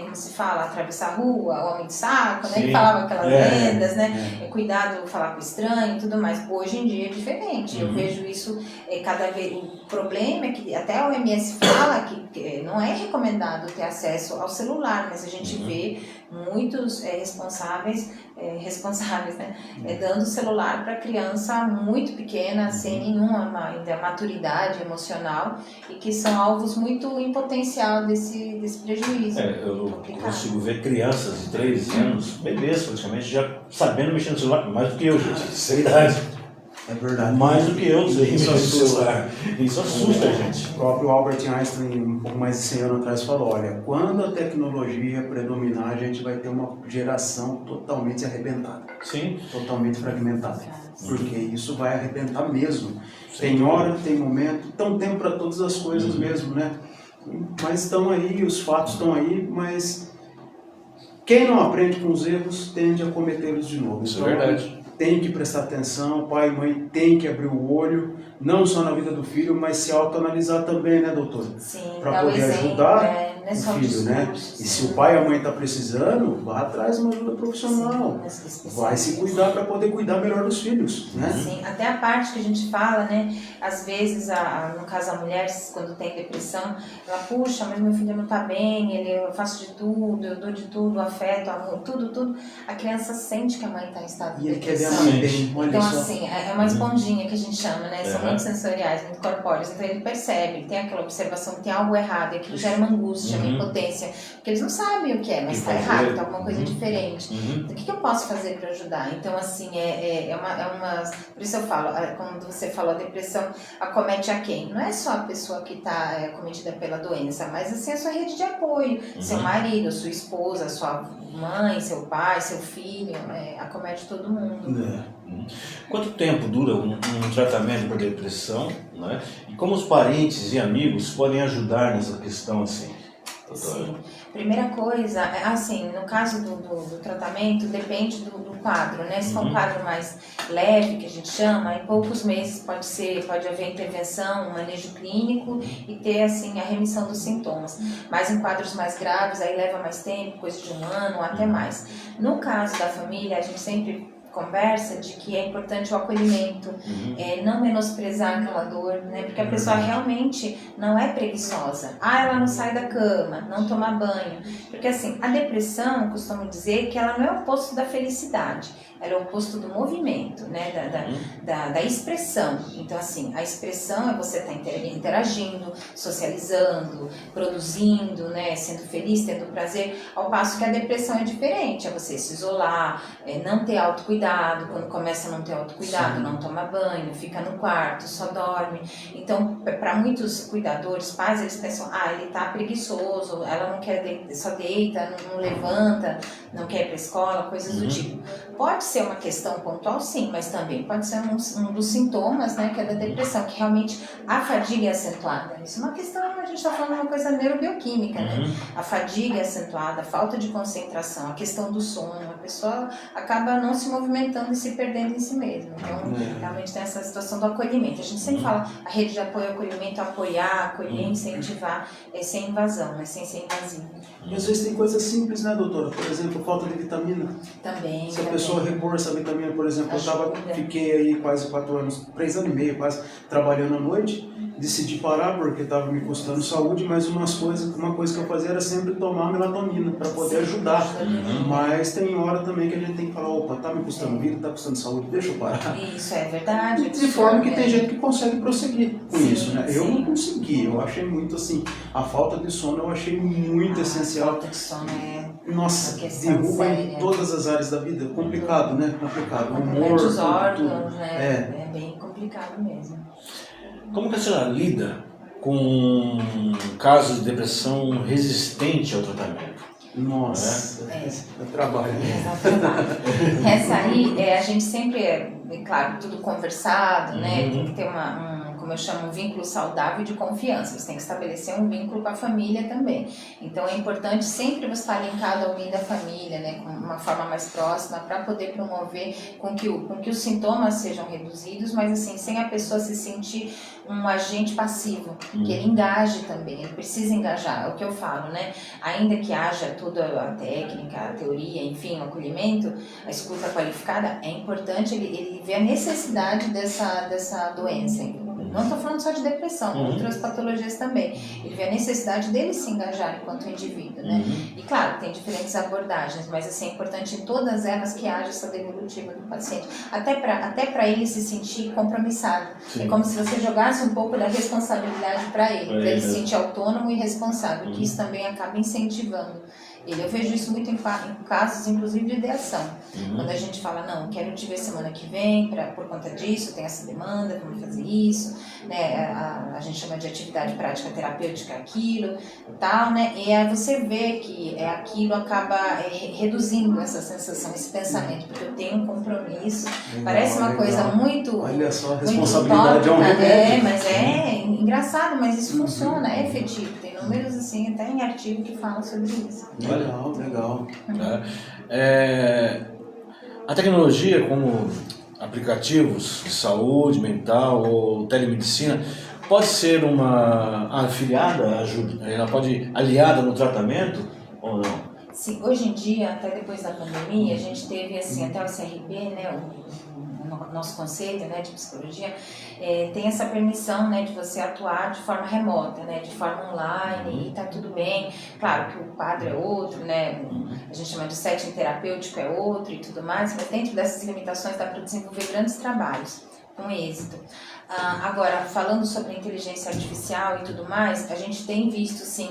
como se fala, atravessar a rua, homem de saco, né? Que falava aquelas lendas, né? Cuidado, falar com o estranho e tudo mais. Hoje em dia é diferente. Eu vejo isso cada vez. O problema é que até a OMS fala que não é recomendado ter acesso ao celular, mas a gente vê muitos responsáveis, né, dando celular para criança muito pequena, sem nenhuma ainda maturidade emocional, e que são alvos muito em potencial desse prejuízo. Eu consigo ver crianças de 3 anos, bebês praticamente, já sabendo mexer no celular, mais do que eu, gente, seriedade. É verdade. Mais do que eu sei Isso mexer no assusta. celular. Isso assusta a gente. O próprio Albert Einstein, um pouco mais de 100 anos atrás, falou, olha, quando a tecnologia predominar, a gente vai ter uma geração totalmente arrebentada. Sim. Totalmente fragmentada. Porque isso vai arrebentar mesmo. Tem hora, tem momento, então tempo para todas as coisas mesmo, né? Mas estão aí, os fatos estão aí, mas quem não aprende com os erros tende a cometê-los de novo. Isso Então, é verdade. tem que prestar atenção, pai e mãe tem que abrir o olho, não só na vida do filho, mas se autoanalisar também, né, doutora? Sim, para poder ajudar não é só o filho, né? E se o pai e a mãe estão precisando, vá atrás de uma ajuda profissional. Vai se cuidar para poder cuidar melhor dos filhos, né? Sim, até a parte que a gente fala, né? Às vezes, no caso da mulher, quando tem depressão, ela, puxa, mas meu filho não está bem, eu faço de tudo, eu dou de tudo, afeto, amor, tudo. A criança sente que a mãe está em estado de depressão. Então, assim, é uma esponjinha que a gente chama, né? São muito sensoriais, muito corpóreos. Então, ele percebe, tem aquela observação que tem algo errado, e aquilo gera uma angústia, uma impotência, porque eles não sabem o que é, mas está errado, está alguma coisa diferente. Então, o que eu posso fazer para ajudar? Então, assim, por isso eu falo, quando você falou, a depressão acomete a quem? Não é só a pessoa que está acometida pela doença, mas, assim, a sua rede de apoio, seu marido, sua esposa, sua mãe, seu pai, seu filho, acomete todo mundo. Quanto tempo dura um tratamento para depressão, né? E como os parentes e amigos podem ajudar nessa questão assim? Sim. Primeira coisa, assim, no caso do tratamento, depende do quadro, né? Se for um quadro mais leve, que a gente chama, em poucos meses pode haver intervenção, um manejo clínico e ter, assim, a remissão dos sintomas. Mas em quadros mais graves, aí leva mais tempo, coisa de 1 ano ou até mais. No caso da família, a gente sempre conversa de que é importante o acolhimento, não menosprezar aquela dor, né? Porque a pessoa realmente não é preguiçosa. Ela não sai da cama, não toma banho. Porque assim, a depressão, eu costumo dizer que ela não é o oposto da felicidade. Ela é o oposto do movimento, né? Da expressão. Então, assim, a expressão é você estar interagindo, socializando, produzindo, né? Sendo feliz, tendo prazer, ao passo que a depressão é diferente, é você se isolar, não ter autocuidado, quando começa a não ter autocuidado, não toma banho, fica no quarto, só dorme. Então, para muitos cuidadores, pais, eles pensam, ele tá preguiçoso, ela não quer, só deita, não levanta, não quer ir para a escola, coisas do tipo. Pode ser uma questão pontual, sim, mas também pode ser um dos sintomas, né, que é da depressão, que realmente a fadiga é acentuada. Isso é uma questão, a gente está falando de uma coisa neurobioquímica, né? A fadiga é acentuada, a falta de concentração, a questão do sono, a pessoa acaba não se movimentando e se perdendo em si mesma. Então, realmente tem essa situação do acolhimento. A gente sempre fala a rede de apoio e acolhimento, apoiar, acolher, incentivar, sem invasão, né, sem ser invasivo. E às vezes tem coisas simples, né, doutora? Por exemplo, falta de vitamina. Também. Se a pessoa repor essa vitamina, por exemplo, fiquei aí quase 4 anos, 3 anos e meio quase, trabalhando à noite, decidi parar porque estava me custando saúde, mas uma coisa que eu fazia era sempre tomar melatonina para poder ajudar. Mas tem hora também que a gente tem que falar, opa, tá me custando vida, tá custando saúde, deixa eu parar. Isso é verdade. De forma que tem gente que consegue prosseguir com isso, né? Eu não consegui, eu achei muito assim, a falta de sono eu achei muito essencial. A falta de sono nossa, derruba em todas as áreas da vida, complicado, né? Complicado. Humor, os órgãos, né? É bem complicado mesmo. Como que a senhora lida com casos de depressão resistente ao tratamento. Nossa, é trabalho. Essa aí, a gente sempre, claro, tudo conversado, né? Tem que ter como eu chamo, um vínculo saudável de confiança. Você tem que estabelecer um vínculo com a família também. Então é importante sempre você estar linkado ao meio da família, né? Com uma forma mais próxima, para poder promover com que os sintomas sejam reduzidos, mas assim, sem a pessoa se sentir um agente passivo, que ele engaje também, ele precisa engajar, é o que eu falo, né? Ainda que haja toda a técnica, a teoria, enfim, o acolhimento, a escuta qualificada, é importante ele ver a necessidade dessa doença. Não estou falando só de depressão, outras patologias também. Ele vê a necessidade dele se engajar enquanto indivíduo, né? E claro, tem diferentes abordagens, mas assim, é importante em todas elas que haja essa devolutiva do paciente, até para ele se sentir compromissado. Sim. É como se você jogasse um pouco da responsabilidade para ele se sentir autônomo e responsável, que isso também acaba incentivando. Eu vejo isso muito em casos, inclusive, de ideação. Quando a gente fala, não, quero te ver semana que vem, por conta disso, tem essa demanda, vamos fazer isso, né? A gente chama de atividade prática terapêutica aquilo e tal, né? E aí você vê que aquilo acaba reduzindo essa sensação, esse pensamento, porque eu tenho um compromisso. Legal, parece uma coisa muito... Olha só, a responsabilidade é um remédio. Mas é engraçado, mas isso funciona, é efetivo. Tem números assim, até em artigo que falam sobre isso. Legal. A tecnologia, como aplicativos de saúde mental ou telemedicina, pode ser uma afiliada, ela pode aliada no tratamento ou não? Sim, hoje em dia, até depois da pandemia, a gente teve assim, até o CRB, né, o nosso conceito, né, de psicologia, tem essa permissão, né, de você atuar de forma remota, né, de forma online, e tá tudo bem. Claro que o quadro é outro, né, a gente chama de setting terapêutico é outro e tudo mais, mas dentro dessas limitações dá para desenvolver grandes trabalhos com êxito. Agora, falando sobre a inteligência artificial e tudo mais, a gente tem visto, sim,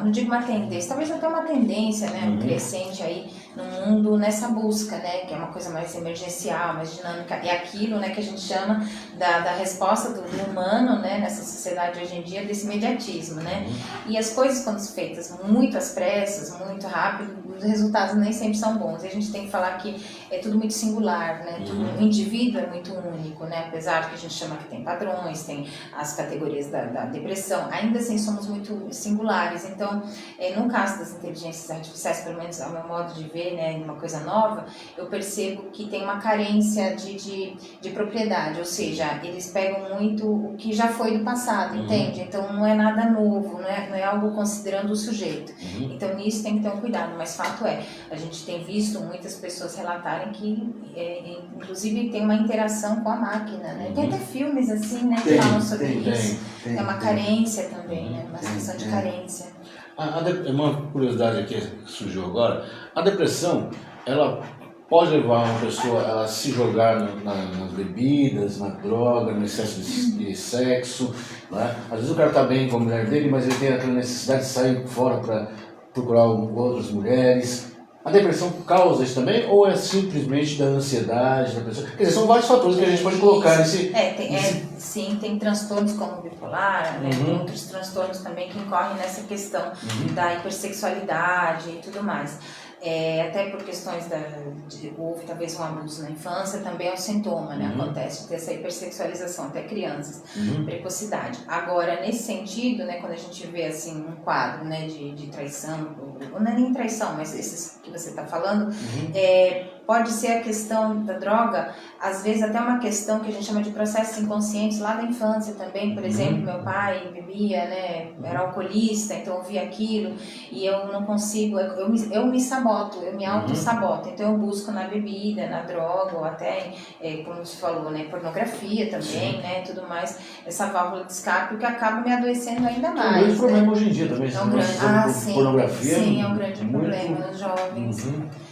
não digo uma tendência, talvez até uma tendência, né, um crescente aí no mundo nessa busca, né, que é uma coisa mais emergencial, mais dinâmica, é aquilo, né, que a gente chama da resposta do humano, né, nessa sociedade hoje em dia, desse imediatismo, né, e as coisas quando feitas muito às pressas, muito rápido, os resultados nem sempre são bons, e a gente tem que falar que é tudo muito singular, né, o indivíduo é muito único, né, apesar de que a gente chama que tem padrões, tem as categorias da depressão, ainda assim somos muito singulares. Então, no caso das inteligências artificiais, pelo menos ao meu modo de ver, né, uma coisa nova, eu percebo que tem uma carência de propriedade, ou seja, eles pegam muito o que já foi do passado, entende? Então não é nada novo, não é algo considerando o sujeito. Então nisso tem que ter um cuidado, mas fato é, a gente tem visto muitas pessoas relatarem que, inclusive, tem uma interação com a máquina, né? Tem até filmes assim, né, que falam sobre isso. É uma carência também, né? Uma sensação de carência. Uma curiosidade aqui que surgiu agora, a depressão, ela pode levar uma pessoa a se jogar nas bebidas, na droga, no excesso de sexo, né? Às vezes o cara está bem com a mulher dele, mas ele tem aquela necessidade de sair fora para procurar outras mulheres. A depressão causa isso também ou é simplesmente da ansiedade da pessoa? Quer dizer, são vários fatores que a gente pode colocar nesse... Sim, tem transtornos como bipolar, né? Tem outros transtornos também que incorrem nessa questão da hipersexualidade e tudo mais. Até por questões houve talvez um abuso na infância, também é um sintoma, né? Acontece ter essa hipersexualização até crianças, precocidade. Agora, nesse sentido, né, quando a gente vê assim um quadro, né, de traição, ou não é nem traição, mas esses que você está falando, pode ser a questão da droga, às vezes até uma questão que a gente chama de processos inconscientes lá da infância também. Por exemplo, meu pai bebia, né, era alcoolista, então eu via aquilo e eu não consigo, eu me saboto, eu me auto-saboto, então eu busco na bebida, na droga, ou até, como você falou, né, pornografia também, né, tudo mais, essa válvula de escape, que acaba me adoecendo ainda mais. É um grande problema hoje em dia também, sim, pornografia. Sim, é um grande problema nos jovens.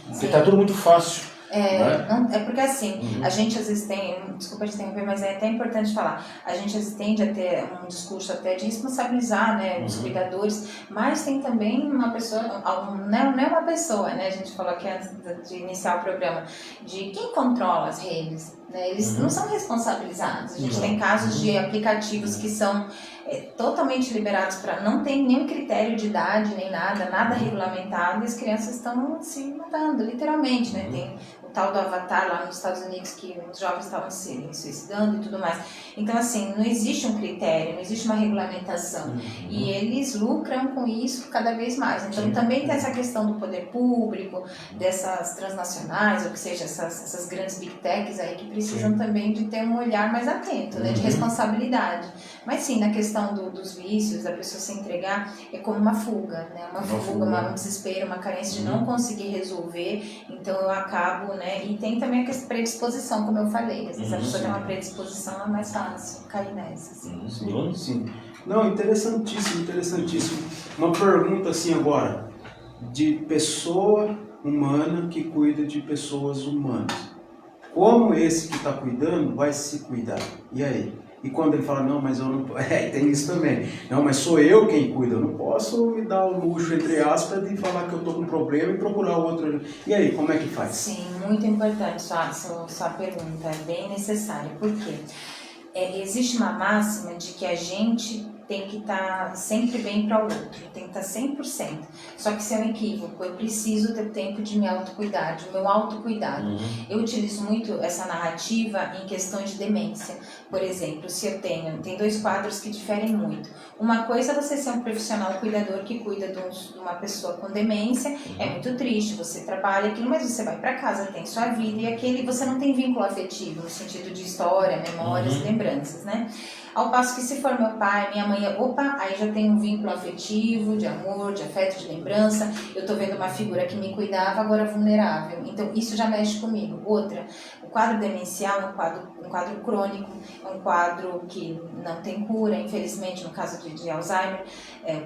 Porque está tudo muito fácil. É porque assim, a gente às vezes tem, desculpa te interromper, mas é até importante falar, a gente às vezes tende a ter um discurso até de responsabilizar, né, os cuidadores, mas tem também uma pessoa, não é uma pessoa, né, a gente falou aqui antes de iniciar o programa, de quem controla as redes, né, eles não são responsabilizados, a gente tem casos de aplicativos que são totalmente liberados para, não tem nenhum critério de idade, nem nada regulamentado, e as crianças estão se matando, literalmente, né, tem o tal do Avatar lá nos Estados Unidos que os jovens estavam se suicidando e tudo mais. Então, assim, não existe um critério, não existe uma regulamentação. E eles lucram com isso cada vez mais. Então, também tem essa questão do poder público, dessas transnacionais, ou que seja, essas grandes big techs aí que precisam também de ter um olhar mais atento, né, de responsabilidade. Mas sim, na questão dos vícios, da pessoa se entregar, é como uma fuga, né? Uma fuga, um desespero, uma carência de não conseguir resolver, então eu acabo, né? E tem também a predisposição, como eu falei, às vezes a pessoa tem uma predisposição, é mais fácil cair nessa. Assim. Sim. Não, interessantíssimo. Uma pergunta assim agora, de pessoa humana que cuida de pessoas humanas. Como esse que está cuidando vai se cuidar? E aí? E quando ele fala, não, mas eu não... tem isso também. Não, mas sou eu quem cuida. Eu não posso me dar o luxo, entre aspas, de falar que eu estou com problema e procurar outro. E aí, como é que faz? Sim, muito importante sua pergunta. É bem necessária. Por quê? Existe uma máxima de que a gente tem que estar sempre bem para o outro, tem que estar 100%. Só que isso é um equívoco, eu preciso ter tempo de me autocuidar, de meu autocuidado. Eu utilizo muito essa narrativa em questões de demência. Por exemplo, se eu tem dois quadros que diferem muito. Uma coisa é você ser um profissional cuidador que cuida de uma pessoa com demência, é muito triste, você trabalha aquilo, mas você vai para casa, tem sua vida, e você não tem vínculo afetivo, no sentido de história, memórias, lembranças, né? Ao passo que se for meu pai, minha mãe, aí já tem um vínculo afetivo, de amor, de afeto, de lembrança. Eu tô vendo uma figura que me cuidava, agora vulnerável. Então isso já mexe comigo. Outra, o quadro demencial é um quadro crônico, é um quadro que não tem cura, infelizmente, no caso de Alzheimer,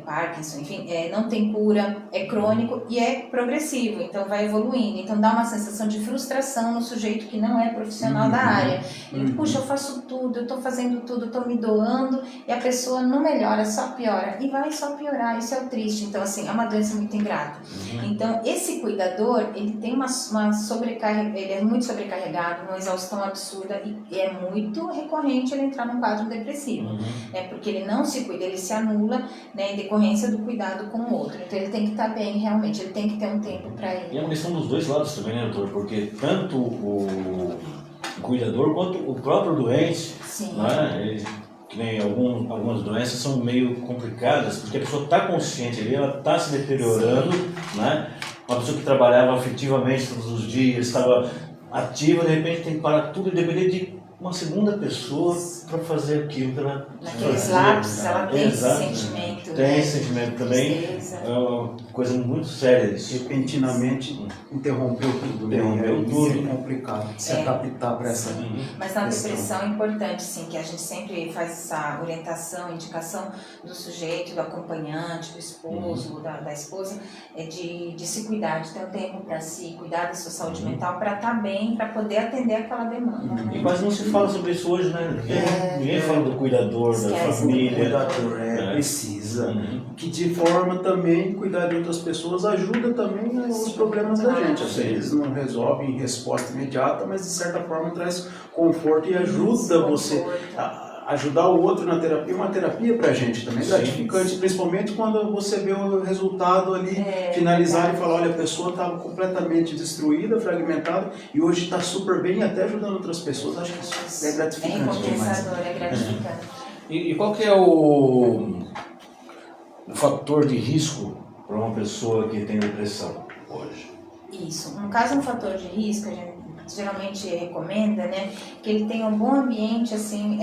Parkinson, enfim, não tem cura, é crônico e é progressivo, então vai evoluindo. Então dá uma sensação de frustração no sujeito que não é profissional da área. Ele, puxa, eu faço tudo, eu tô fazendo tudo, eu tô me doando, e a pessoa não melhora, só piora, e vai só piorar, isso é o triste. Então, assim, é uma doença muito ingrata. Então, esse cuidador, ele tem uma sobrecarga, ele é muito sobrecarregado, uma exaustão absurda, e é muito recorrente ele entrar num quadro depressivo, porque ele não se cuida, ele se anula, né, em decorrência do cuidado com o outro. Então, ele tem que estar bem, realmente, ele tem que ter um tempo para ele. E é uma questão dos dois lados também, né, doutor? Porque tanto o cuidador quanto o próprio doente, né, que nem algumas doenças são meio complicadas, porque a pessoa está consciente ali, ela está se deteriorando, né? Uma pessoa que trabalhava afetivamente todos os dias, estava ativa, de repente tem que parar tudo e depender de uma segunda pessoa para fazer aquilo que ela naqueles lápis, ela tem esse sentimento. Tem esse sentimento também. É uma coisa muito séria isso. Repentinamente interrompeu tudo. Interrompeu tudo. É complicado se adaptar para essa Mas na depressão é importante, sim, que a gente sempre faz essa orientação, indicação do sujeito, do acompanhante, do esposo, da esposa, de se cuidar, de ter um tempo para si, cuidar da sua saúde mental, para estar bem, para poder atender aquela demanda. Né? E quase não se fala sobre isso hoje, né? Ninguém fala do cuidador, da família. O cuidador precisa. Que de forma também cuidar de outras pessoas ajuda também os problemas da gente. Às vezes não resolve em resposta imediata, mas de certa forma traz conforto e ajuda você a ajudar o outro na terapia. Uma terapia pra gente também é gratificante, principalmente quando você vê o resultado ali finalizar e falar, olha, a pessoa estava completamente destruída, fragmentada e hoje está super bem e até ajudando outras pessoas. Acho que isso é gratificante. É recompensador, é gratificante. E qual que é o fator de risco para uma pessoa que tem depressão hoje? Isso. No caso, um fator de risco, a gente geralmente recomenda, né, que ele tenha um bom ambiente, assim,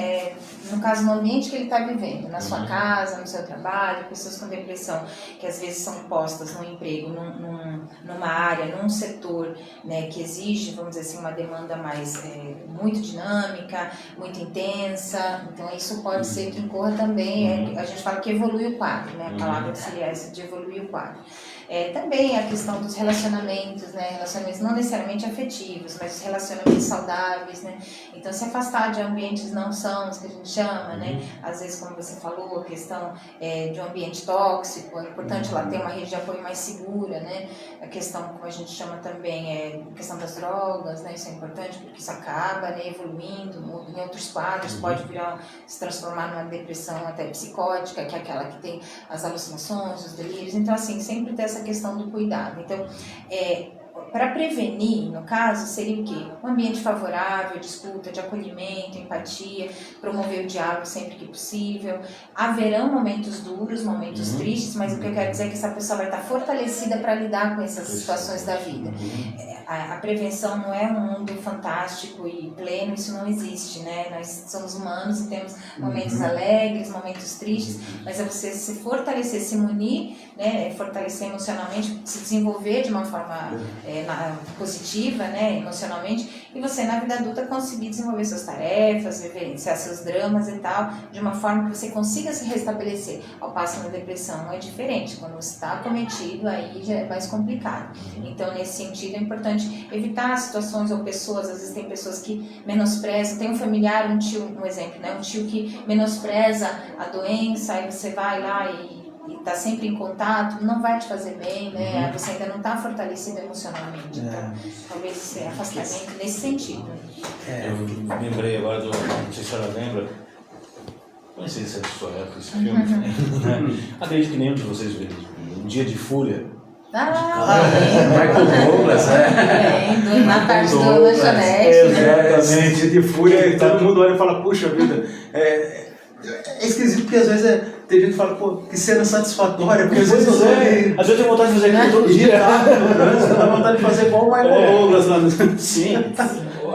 no caso, no ambiente que ele está vivendo, na sua casa, no seu trabalho, pessoas com depressão, que às vezes são postas no emprego, numa área, num setor, né, que exige, vamos dizer assim, uma demanda mais, muito dinâmica, muito intensa, então isso pode ser que incorra também, a gente fala que evolui o quadro, né, a palavra seria essa, de evoluir o quadro. Também a questão dos relacionamentos, né? Relacionamentos não necessariamente afetivos, mas os relacionamentos saudáveis, né? Então, se afastar de ambientes não sãos, que a gente chama, né? Às vezes, como você falou, a questão de um ambiente tóxico, é importante ela ter uma rede de apoio mais segura, né? A questão, como a gente chama também, a questão das drogas, né? Isso é importante porque isso acaba, né, evoluindo em outros quadros, pode se transformar numa depressão até psicótica, que é aquela que tem as alucinações, os delírios. Então, assim, sempre tem essa questão do cuidado. Então, para prevenir, no caso, seria o quê? Um ambiente favorável, de escuta, de acolhimento, empatia, promover o diálogo sempre que possível. Haverão momentos duros, momentos tristes, mas o que eu quero dizer é que essa pessoa vai estar fortalecida para lidar com essas situações da vida. A prevenção não é um mundo fantástico e pleno, isso não existe, né? Nós somos humanos e temos momentos alegres, momentos tristes, mas é você se fortalecer, se munir, né? Fortalecer emocionalmente, se desenvolver de uma forma positiva, né? Emocionalmente, e você na vida adulta conseguir desenvolver suas tarefas, vivenciar seus dramas e tal, de uma forma que você consiga se restabelecer. Ao passo na depressão é diferente, quando você está acometido, aí já é mais complicado. Então, nesse sentido, é importante evitar situações ou pessoas, às vezes tem pessoas que menosprezam, tem um familiar, um tio, um exemplo, né? Um tio que menospreza a doença, aí você vai lá e está sempre em contato, não vai te fazer bem, né? Você ainda não está fortalecido emocionalmente. Então, talvez esse afastamento nesse sentido. Eu lembrei agora não sei se a senhora lembra, não sei se é de sua época esse filme, né? Acredito que nenhum de vocês viu Um Dia de Fúria. Michael Douglas, na parte do lanchonete. Exatamente, Dia de Fúria, e todo mundo olha e fala, puxa vida, é esquisito porque às vezes tem gente que fala, pô, que cena satisfatória, porque às vezes às vezes eu tenho vontade de fazer aquilo todo dia. Dá vontade de fazer igual o Michael Douglas lá no... Sim.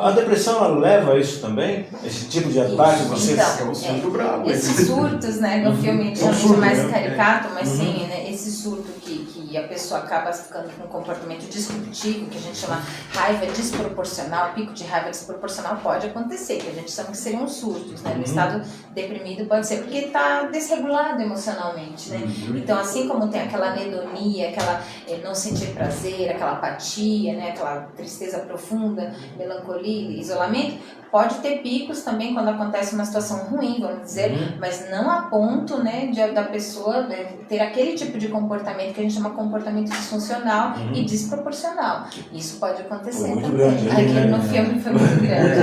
A depressão, ela leva a isso também? Esse tipo de ataque? Você então, é um surto bravo. Esses surtos, né, no filme chama mais caricato, mas sim, né, esse surto que a pessoa acaba ficando com um comportamento disruptivo, que a gente chama raiva desproporcional, pico de raiva desproporcional pode acontecer, que a gente chama que seriam surtos, né, no estado deprimido pode ser, porque está desregulado emocionalmente, né, então assim como tem aquela anedonia, aquela não sentir prazer, aquela apatia, né, aquela tristeza profunda, melancolia, isolamento, pode ter picos também quando acontece uma situação ruim, vamos dizer, mas não a ponto, né, da pessoa, né, ter aquele tipo de comportamento que a gente chama comportamento disfuncional e desproporcional. Isso pode acontecer. Foi muito também. grande. Aqui no filme foi muito grande.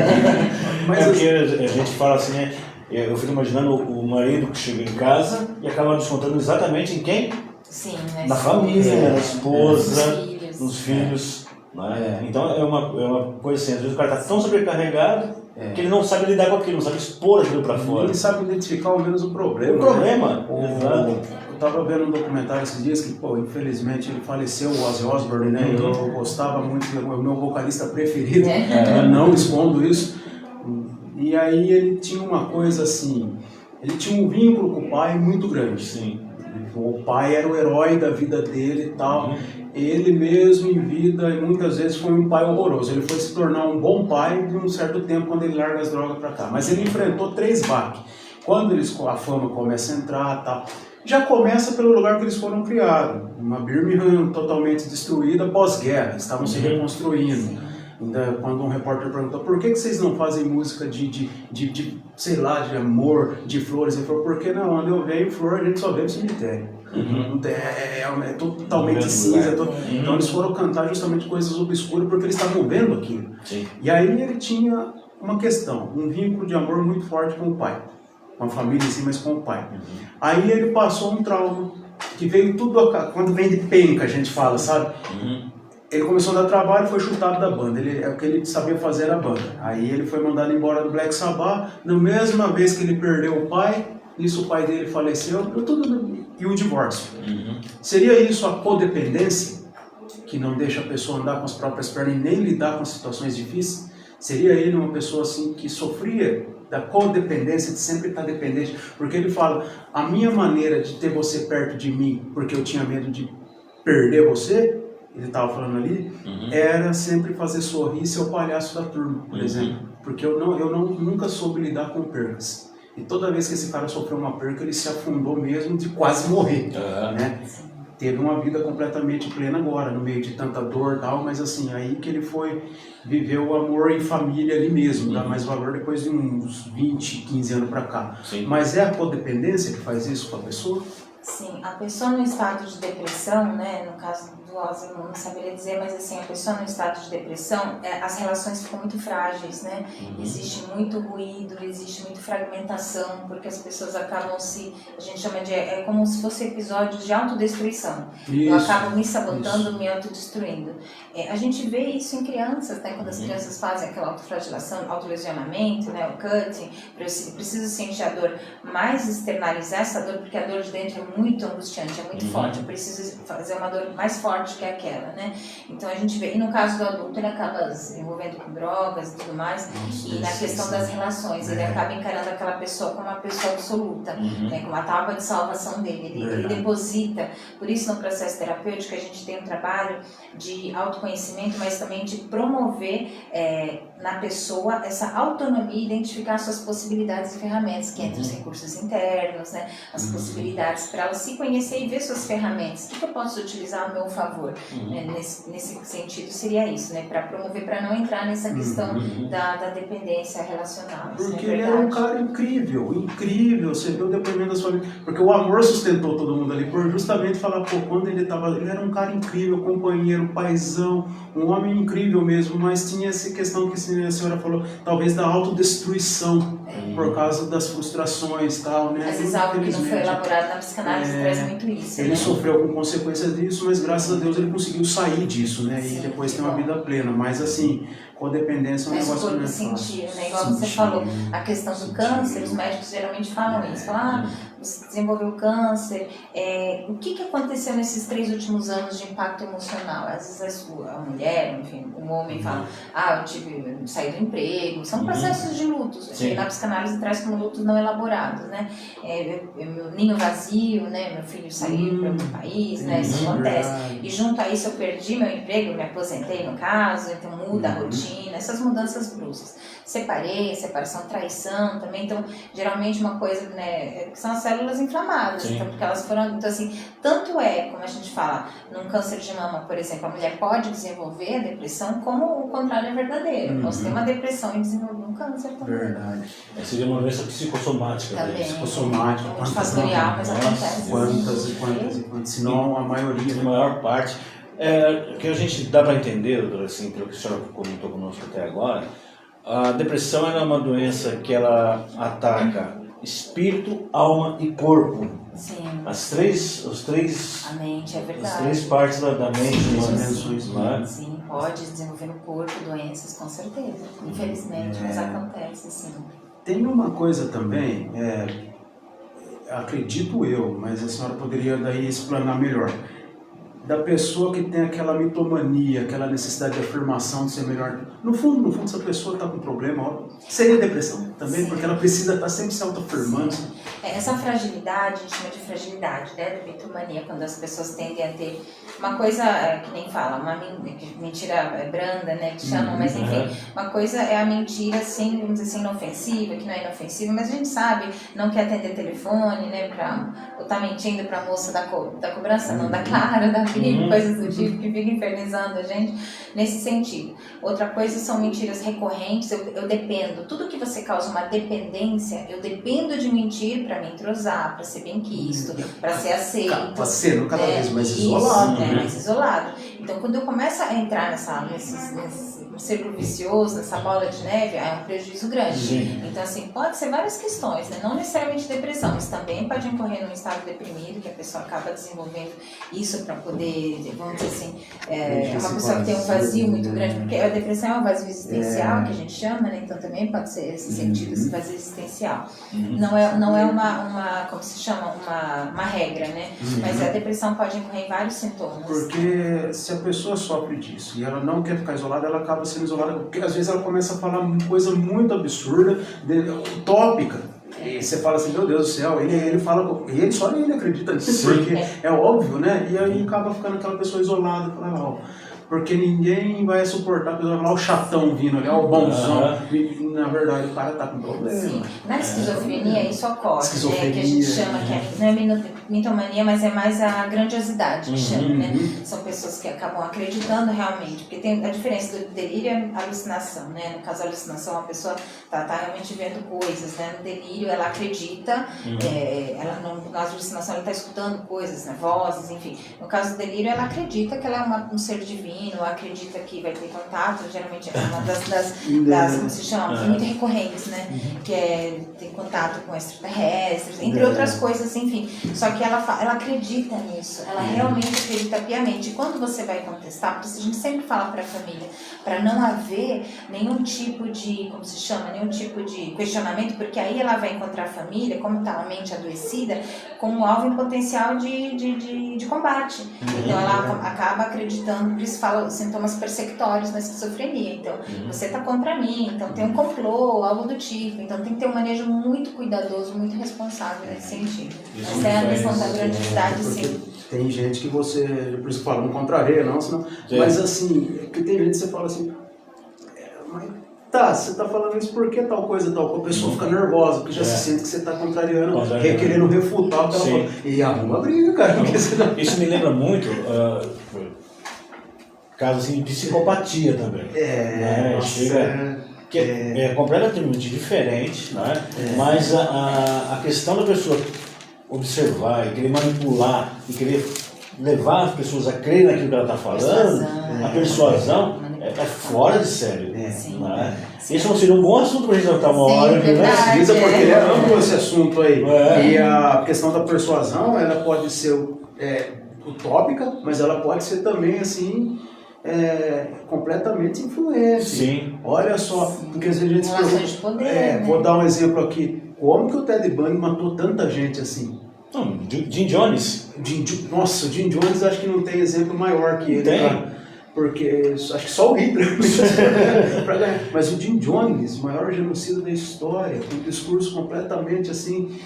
Mas porque a gente fala assim, né? Eu fico imaginando o marido que chega em casa e acaba descontando exatamente em quem? Sim, né? Na família, na esposa, nos filhos. Né? Então é uma coisa assim, às vezes o cara está tão sobrecarregado que ele não sabe lidar com aquilo, não sabe expor aquilo para fora. Ele sabe identificar ao menos o problema. O problema, exato. Eu estava vendo um documentário esses dias que, pô, infelizmente ele faleceu, o Ozzy Osbourne, né? Eu gostava muito, é o meu vocalista preferido, eu não escondo isso. E aí ele tinha uma coisa assim, ele tinha um vínculo com o pai muito grande. Sim. O pai era o herói da vida dele e tal. Ele mesmo em vida, e muitas vezes foi um pai horroroso. Ele foi se tornar um bom pai de um certo tempo quando ele larga as drogas para cá. Mas ele enfrentou 3 baques. Quando a fama começa a entrar, tal, já começa pelo lugar que eles foram criados. Uma Birmingham totalmente destruída pós-guerra, estavam se reconstruindo. Quando um repórter perguntou por que vocês não fazem música sei lá, de amor, de flores, ele falou, porque não, onde eu vejo flor a gente só vê no cemitério. É totalmente cinza. Então eles foram cantar justamente coisas obscuras porque eles estavam vendo aquilo. Sim. E aí ele tinha uma questão, um vínculo de amor muito forte com o pai, com a família em si, mas com o pai. Aí ele passou um trauma que veio tudo, quando vem de penca a gente fala, sabe? Ele começou a dar trabalho e foi chutado da banda. O que ele sabia fazer era a banda. Aí ele foi mandado embora do Black Sabbath. Na mesma vez que ele perdeu o pai, isso o pai dele faleceu, e o divórcio. Seria isso a codependência, que não deixa a pessoa andar com as próprias pernas e nem lidar com situações difíceis? Seria ele uma pessoa assim que sofria da codependência, de sempre estar dependente? Porque ele fala, a minha maneira de ter você perto de mim, porque eu tinha medo de perder você, ele estava falando ali, era sempre fazer sorrir ser o palhaço da turma, por exemplo. Porque eu nunca soube lidar com percas. E toda vez que esse cara sofreu uma perca, ele se afundou mesmo de quase morrer. Né? teve uma vida completamente plena agora, no meio de tanta dor e tal, mas assim, aí que ele foi viver o amor em família ali mesmo, dá mais valor depois de uns 20, 15 anos pra cá. Sim. Mas é a codependência que faz isso com a pessoa? Sim, a pessoa no estado de depressão, né, no caso do Alzheimer, não saberia dizer, mas assim, a pessoa no estado de depressão, as relações ficam muito frágeis, né? Existe muito ruído, existe muita fragmentação, porque as pessoas acabam a gente chama de, é como se fossem episódios de autodestruição. Eu acabo me sabotando, me autodestruindo. A gente vê isso em crianças, né, quando as crianças fazem aquela autoflagelação, autolesionamento, né, o cutting, preciso sentir a dor, mais externalizar essa dor, porque a dor de dentro é muito angustiante, é muito forte, eu preciso fazer uma dor mais forte que aquela, né? Então a gente vê, e no caso do adulto ele acaba se envolvendo com drogas e tudo mais, e na questão das relações, ele acaba encarando aquela pessoa como uma pessoa absoluta, né, como a tábua de salvação dele, ele deposita, por isso no processo terapêutico a gente tem um trabalho de autoconhecimento, mas também de promover na pessoa essa autonomia, identificar suas possibilidades e ferramentas, que entre os recursos internos, né, as possibilidades para ela se conhecer e ver suas ferramentas. O que eu posso utilizar a meu favor? Nesse sentido seria isso, né, para promover, para não entrar nessa questão da dependência relacional. Porque ele era um cara incrível, você viu o depoimento da sua vida, porque o amor sustentou todo mundo ali, por justamente falar, pô, quando ele era um cara incrível, companheiro, paizão, um homem incrível mesmo, mas tinha essa questão que a senhora falou, talvez da autodestruição, por causa das frustrações e tal, né? Às vezes algo que não foi elaborado na psicanálise traz muito isso. Ele né? sofreu com consequência disso, mas graças a Deus ele conseguiu sair disso, né? E depois tem uma vida plena, mas assim, codependência é um negócio que não é fácil. Sentir, né? Igual você falou, a questão do câncer, os médicos geralmente falam isso, falam, você desenvolveu câncer, o que aconteceu nesses 3 últimos anos de impacto emocional? Às vezes a mulher, enfim, um homem fala, eu saí do emprego, são processos de lutos, que na psicanálise traz como lutos não elaborados, né? Meu ninho vazio, né? Meu filho saiu para outro país, né? Isso acontece. E junto a isso eu perdi meu emprego, me aposentei no caso, então muda a rotina, essas mudanças bruscas. Separação, traição também, então geralmente uma coisa, né, que são as células inflamadas, então, porque elas foram, então assim, tanto como a gente fala, num câncer de mama, por exemplo, a mulher pode desenvolver a depressão, como o contrário é verdadeiro. Eu posso ter uma depressão e desenvolver um câncer também. Verdade. Seria uma doença psicossomática. Também. Psicossomática. Multifatorial, mas acontece. Quantas, se não a maioria. A maior parte. O que a gente dá para entender, doutora, assim, pelo que a senhora comentou conosco até agora, a depressão é uma doença que ela ataca espírito, alma e corpo. Sim. A mente, é verdade. As 3 partes da mente, Sim, pode desenvolver no corpo doenças, com certeza. Infelizmente, mas acontece, sim. Tem uma coisa também, acredito eu, mas a senhora poderia daí explanar melhor. Da pessoa que tem aquela mitomania, aquela necessidade de afirmação, de ser melhor. No fundo, essa pessoa está com problema, seria depressão também, porque ela precisa estar sempre se autoafirmando. Essa fragilidade, a gente chama de fragilidade, né, da mitomania, quando as pessoas tendem a ter uma coisa, que nem fala, uma mentira branda, né, que chamam, mas enfim, uma coisa é a mentira, assim, vamos dizer assim, inofensiva, que não é inofensiva, mas a gente sabe, não quer atender telefone, né, ou tá mentindo pra moça da cobrança, não, da Clara, da Bíblia, coisas do tipo, que fica infernizando a gente, nesse sentido. Outra coisa são mentiras recorrentes, eu dependo, tudo que você causa uma dependência, eu dependo de mentir para me entrosar, para ser benquisto, para ser aceito. Para ser cada vez mais isolado. Mais isolado. Então, quando eu começo a entrar nesse círculo vicioso, nessa bola de neve, é um prejuízo grande. Então, assim, pode ser várias questões, né? Não necessariamente depressão, mas também pode incorrer num estado deprimido, que a pessoa acaba desenvolvendo isso para poder, vamos dizer assim, uma pessoa que tem um vazio muito grande, porque a depressão é um vazio existencial, que a gente chama, né? Então também pode ser esse sentido, esse vazio existencial. Não é uma como se chama, uma regra, né? Mas a depressão pode incorrer em vários sintomas. Porque se a pessoa sofre disso e ela não quer ficar isolada, ela acaba sendo isolada, porque às vezes ela começa a falar coisa muito absurda, utópica. E você fala assim, meu Deus do céu, ele fala, só ele acredita nisso, porque é óbvio, né? E aí acaba ficando aquela pessoa isolada, fala, porque ninguém vai suportar a pessoa lá o chatão vindo ali, o bonzão. E, na verdade, o cara tá com problema. Sim. Na esquizofrenia isso ocorre, Esquizofrenia, que a gente chama, que não é mitomania, mas é mais a grandiosidade que chama, né? São pessoas que acabam acreditando realmente, porque tem a diferença do delírio e alucinação, né? No caso, a alucinação, a pessoa tá realmente vendo coisas, né? No delírio, ela acredita, ela não, na alucinação, ela tá escutando coisas, né? Vozes, enfim. No caso do delírio, ela acredita que ela é um ser divino, acredita que vai ter contato, geralmente é uma das como se chama, muito recorrentes, né? Que é ter contato com extraterrestres, entre outras coisas, enfim. Só que ela acredita nisso, ela realmente acredita piamente. E quando você vai contestar, porque a gente sempre fala para a família, para não haver nenhum tipo de, como se chama, nenhum tipo de questionamento, porque aí ela vai encontrar a família, como está a mente adoecida, como alvo em potencial de combate. Então ela acaba acreditando, por isso fala sintomas persecutórios na esquizofrenia. Então, você está contra mim, então tem um complô, algo do tipo. Então tem que ter um manejo muito cuidadoso, muito responsável nesse sentido. Essa é a questão da grandiosidade, sim. Tem gente que você, por isso fala, não contraria, não, senão, mas assim, porque tem gente que você fala assim, mas tá, você tá falando isso por que tal coisa, a pessoa fica nervosa, porque já se sente que você tá contrariando, querendo refutar o que ela fala. E arruma briga, cara. Isso me lembra muito casos assim, de psicopatia também. Chega... que é completamente diferente, né? Mas a questão da pessoa observar e querer manipular e querer levar as pessoas a crer naquilo que ela está falando, a persuasão é fora de sério. Né? Isso seria um bom assunto para a gente tratar uma hora. Precisa, porque é amplo esse assunto aí. E a questão da persuasão, ela pode ser utópica, mas ela pode ser também assim... completamente influente. Sim. Olha só, porque às vezes a gente se pergunta, de poder, né? Vou dar um exemplo aqui. Como que o Ted Bundy matou tanta gente assim? Jim Jones. Nossa, o Jim Jones acho que não tem exemplo maior que ele. Tem. Porque acho que só o Hitler para ganhar. Mas o Jim Jones, o maior genocida da história, com um discurso completamente assim,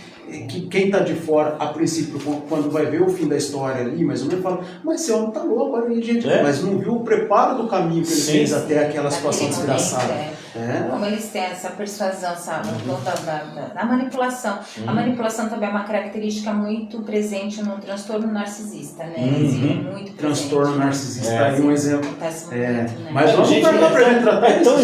que quem está de fora, a princípio, quando vai ver o fim da história ali, mais ou menos, fala, mas esse homem tá louco, olha aí, gente, mas não viu o preparo do caminho que ele fez até aquela situação desgraçada. Como eles têm essa persuasão, sabe? Da manipulação. A manipulação também é uma característica muito presente no transtorno narcisista, né? Muito transtorno narcisista, aí um exemplo. Né? Mas vamos guardar pra gente tratar tão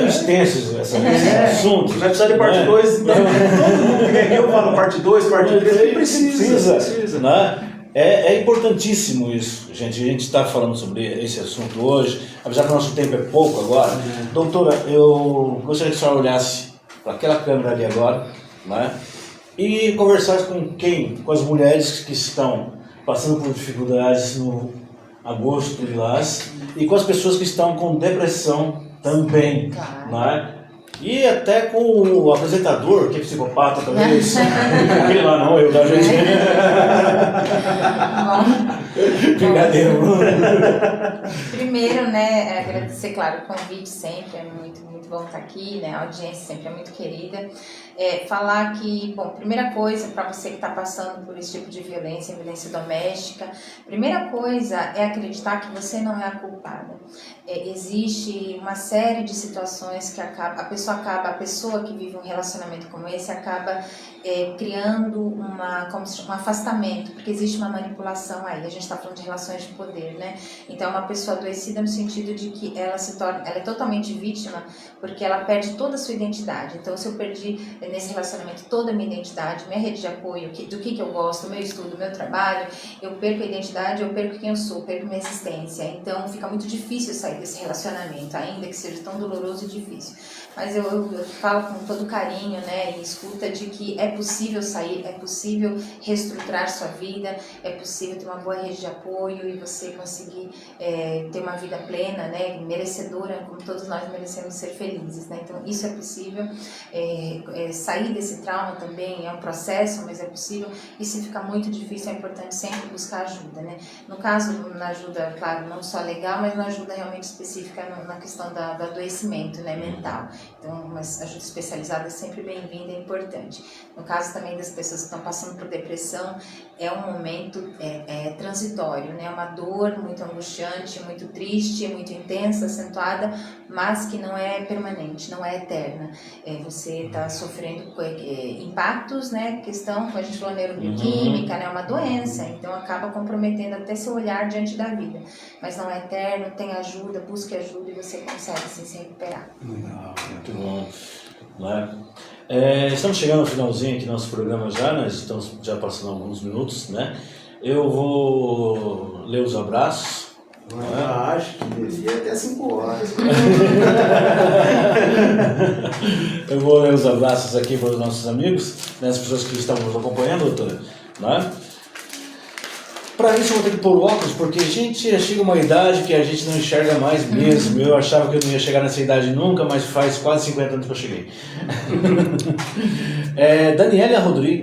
extensos esses assuntos. Vai precisar de parte 2, então todo mundo que vem eu falo parte 2, parte 3, precisa. Né? É importantíssimo isso, gente. A gente está falando sobre esse assunto hoje, apesar que o nosso tempo é pouco agora. Doutora, eu gostaria que a senhora olhasse para aquela câmera ali agora, né? E conversasse com quem? Com as mulheres que estão passando por dificuldades no agosto, lilás, e com as pessoas que estão com depressão também, né? E até com o apresentador, que é psicopata também. Aquele lá não, eu da gente. Brincadeira. Primeiro, né, agradecer, claro, o convite sempre, é muito bom estar aqui, né, a audiência sempre é muito querida. Falar que, bom, primeira coisa, para você que está passando por esse tipo de violência doméstica, primeira coisa é acreditar que você não é a culpada. Existe uma série de situações que a pessoa que vive um relacionamento como esse acaba criando um afastamento, porque existe uma manipulação aí. A gente está falando de relações de poder, né? Então, uma pessoa adoecida no sentido de que ela é totalmente vítima, porque ela perde toda a sua identidade. Então, se eu perdi nesse relacionamento toda a minha identidade, minha rede de apoio, do que eu gosto, meu estudo, meu trabalho, eu perco a identidade, eu perco quem eu sou, perco minha existência. Então, fica muito difícil sair desse relacionamento, ainda que seja tão doloroso e difícil. Mas eu falo com todo carinho, né, e escuta de que é possível sair, é possível reestruturar sua vida, é possível ter uma boa rede de apoio e você conseguir ter uma vida plena, né, merecedora, como todos nós merecemos ser felizes, né? Então isso é possível. Sair desse trauma também é um processo, mas é possível. E se ficar muito difícil, é importante sempre buscar ajuda, né? No caso, na ajuda, claro, não só legal, mas na ajuda realmente específica na questão do adoecimento, né, mental. Então, uma ajuda especializada é sempre bem-vinda e importante. No caso também das pessoas que estão passando por depressão, é um momento transitório, né? Uma dor muito angustiante, muito triste, muito intensa, acentuada, mas que não é permanente, não é eterna. Você está sofrendo impactos, né? Questão, como a gente falou, neurobioquímica, né? Uma doença, então acaba comprometendo até seu olhar diante da vida. Mas não é eterno, tem ajuda, busque ajuda e você consegue assim, se recuperar. Muito bom. Né? Estamos chegando ao finalzinho aqui do nosso programa já, nós estamos já passando alguns minutos, né? Eu vou ler os abraços. Acho que devia até 5 horas. Eu vou ler os abraços aqui para os nossos amigos, né, as pessoas que estão nos acompanhando, doutora. Né? Para isso eu vou ter que pôr óculos, porque, gente, chega uma idade que a gente não enxerga mais mesmo. Eu achava que eu não ia chegar nessa idade nunca, mas faz quase 50 anos que eu cheguei.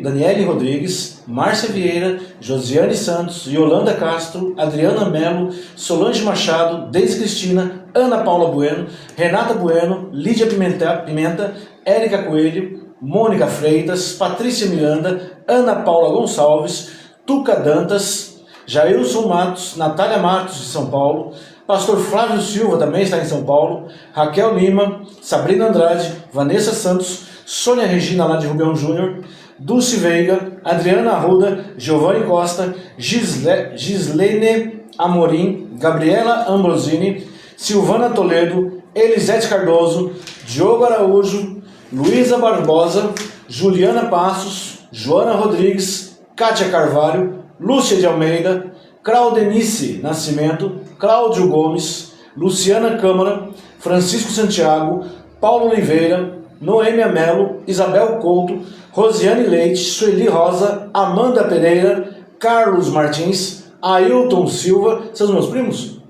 Daniele Rodrigues, Márcia Vieira, Josiane Santos, Yolanda Castro, Adriana Melo, Solange Machado, Deise Cristina, Ana Paula Bueno, Renata Bueno, Lídia Pimenta, Érica Coelho, Mônica Freitas, Patrícia Miranda, Ana Paula Gonçalves, Tuca Dantas, Jailson Matos, Natália Matos de São Paulo, Pastor Flávio Silva também está em São Paulo, Raquel Lima, Sabrina Andrade, Vanessa Santos, Sônia Regina lá de Rubião Júnior, Dulce Veiga, Adriana Arruda, Giovanni Costa, Gislene Amorim, Gabriela Ambrosini, Silvana Toledo, Elisete Cardoso, Diogo Araújo, Luísa Barbosa, Juliana Passos, Joana Rodrigues, Kátia Carvalho, Lúcia de Almeida, Claudenice Nascimento, Cláudio Gomes, Luciana Câmara, Francisco Santiago, Paulo Oliveira, Noêmia Melo, Isabel Couto, Rosiane Leite, Sueli Rosa, Amanda Pereira, Carlos Martins, Ailton Silva. São os meus primos?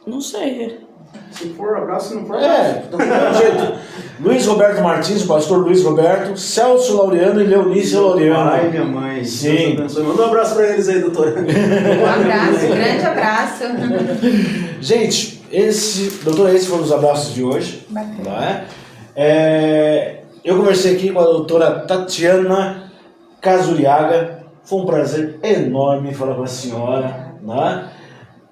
Não sei. Se for abraço, se não for do mesmo jeito. Luiz Roberto Martins, o pastor Luiz Roberto, Celso Laureano e Leonícia Laureano. Ai, minha mãe. Sim. Manda um abraço pra eles aí, doutora. Um abraço, um grande abraço. Gente, esses foram os abraços de hoje. Bacana. Eu conversei aqui com a doutora Tatiana Casuriaga. Foi um prazer enorme falar com a senhora. Né?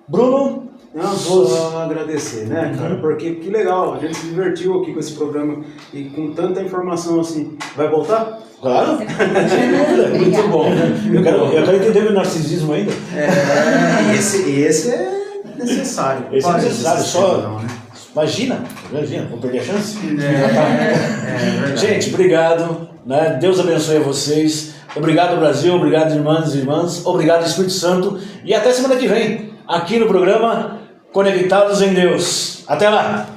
Bruno? Não, só agradecer, né, cara? Porque que legal, a gente se divertiu aqui com esse programa e com tanta informação assim. Vai voltar? Claro, sem dúvida, muito bom. Eu quero entender meu narcisismo ainda. Esse é necessário. Esse é necessário, só. Não, né? Imagina, vou perder a chance. Gente, obrigado. Né? Deus abençoe a vocês. Obrigado, Brasil. Obrigado, irmãs e irmãs. Obrigado, Espírito Santo. E até semana que vem, aqui no programa Conectados em Deus. Até lá!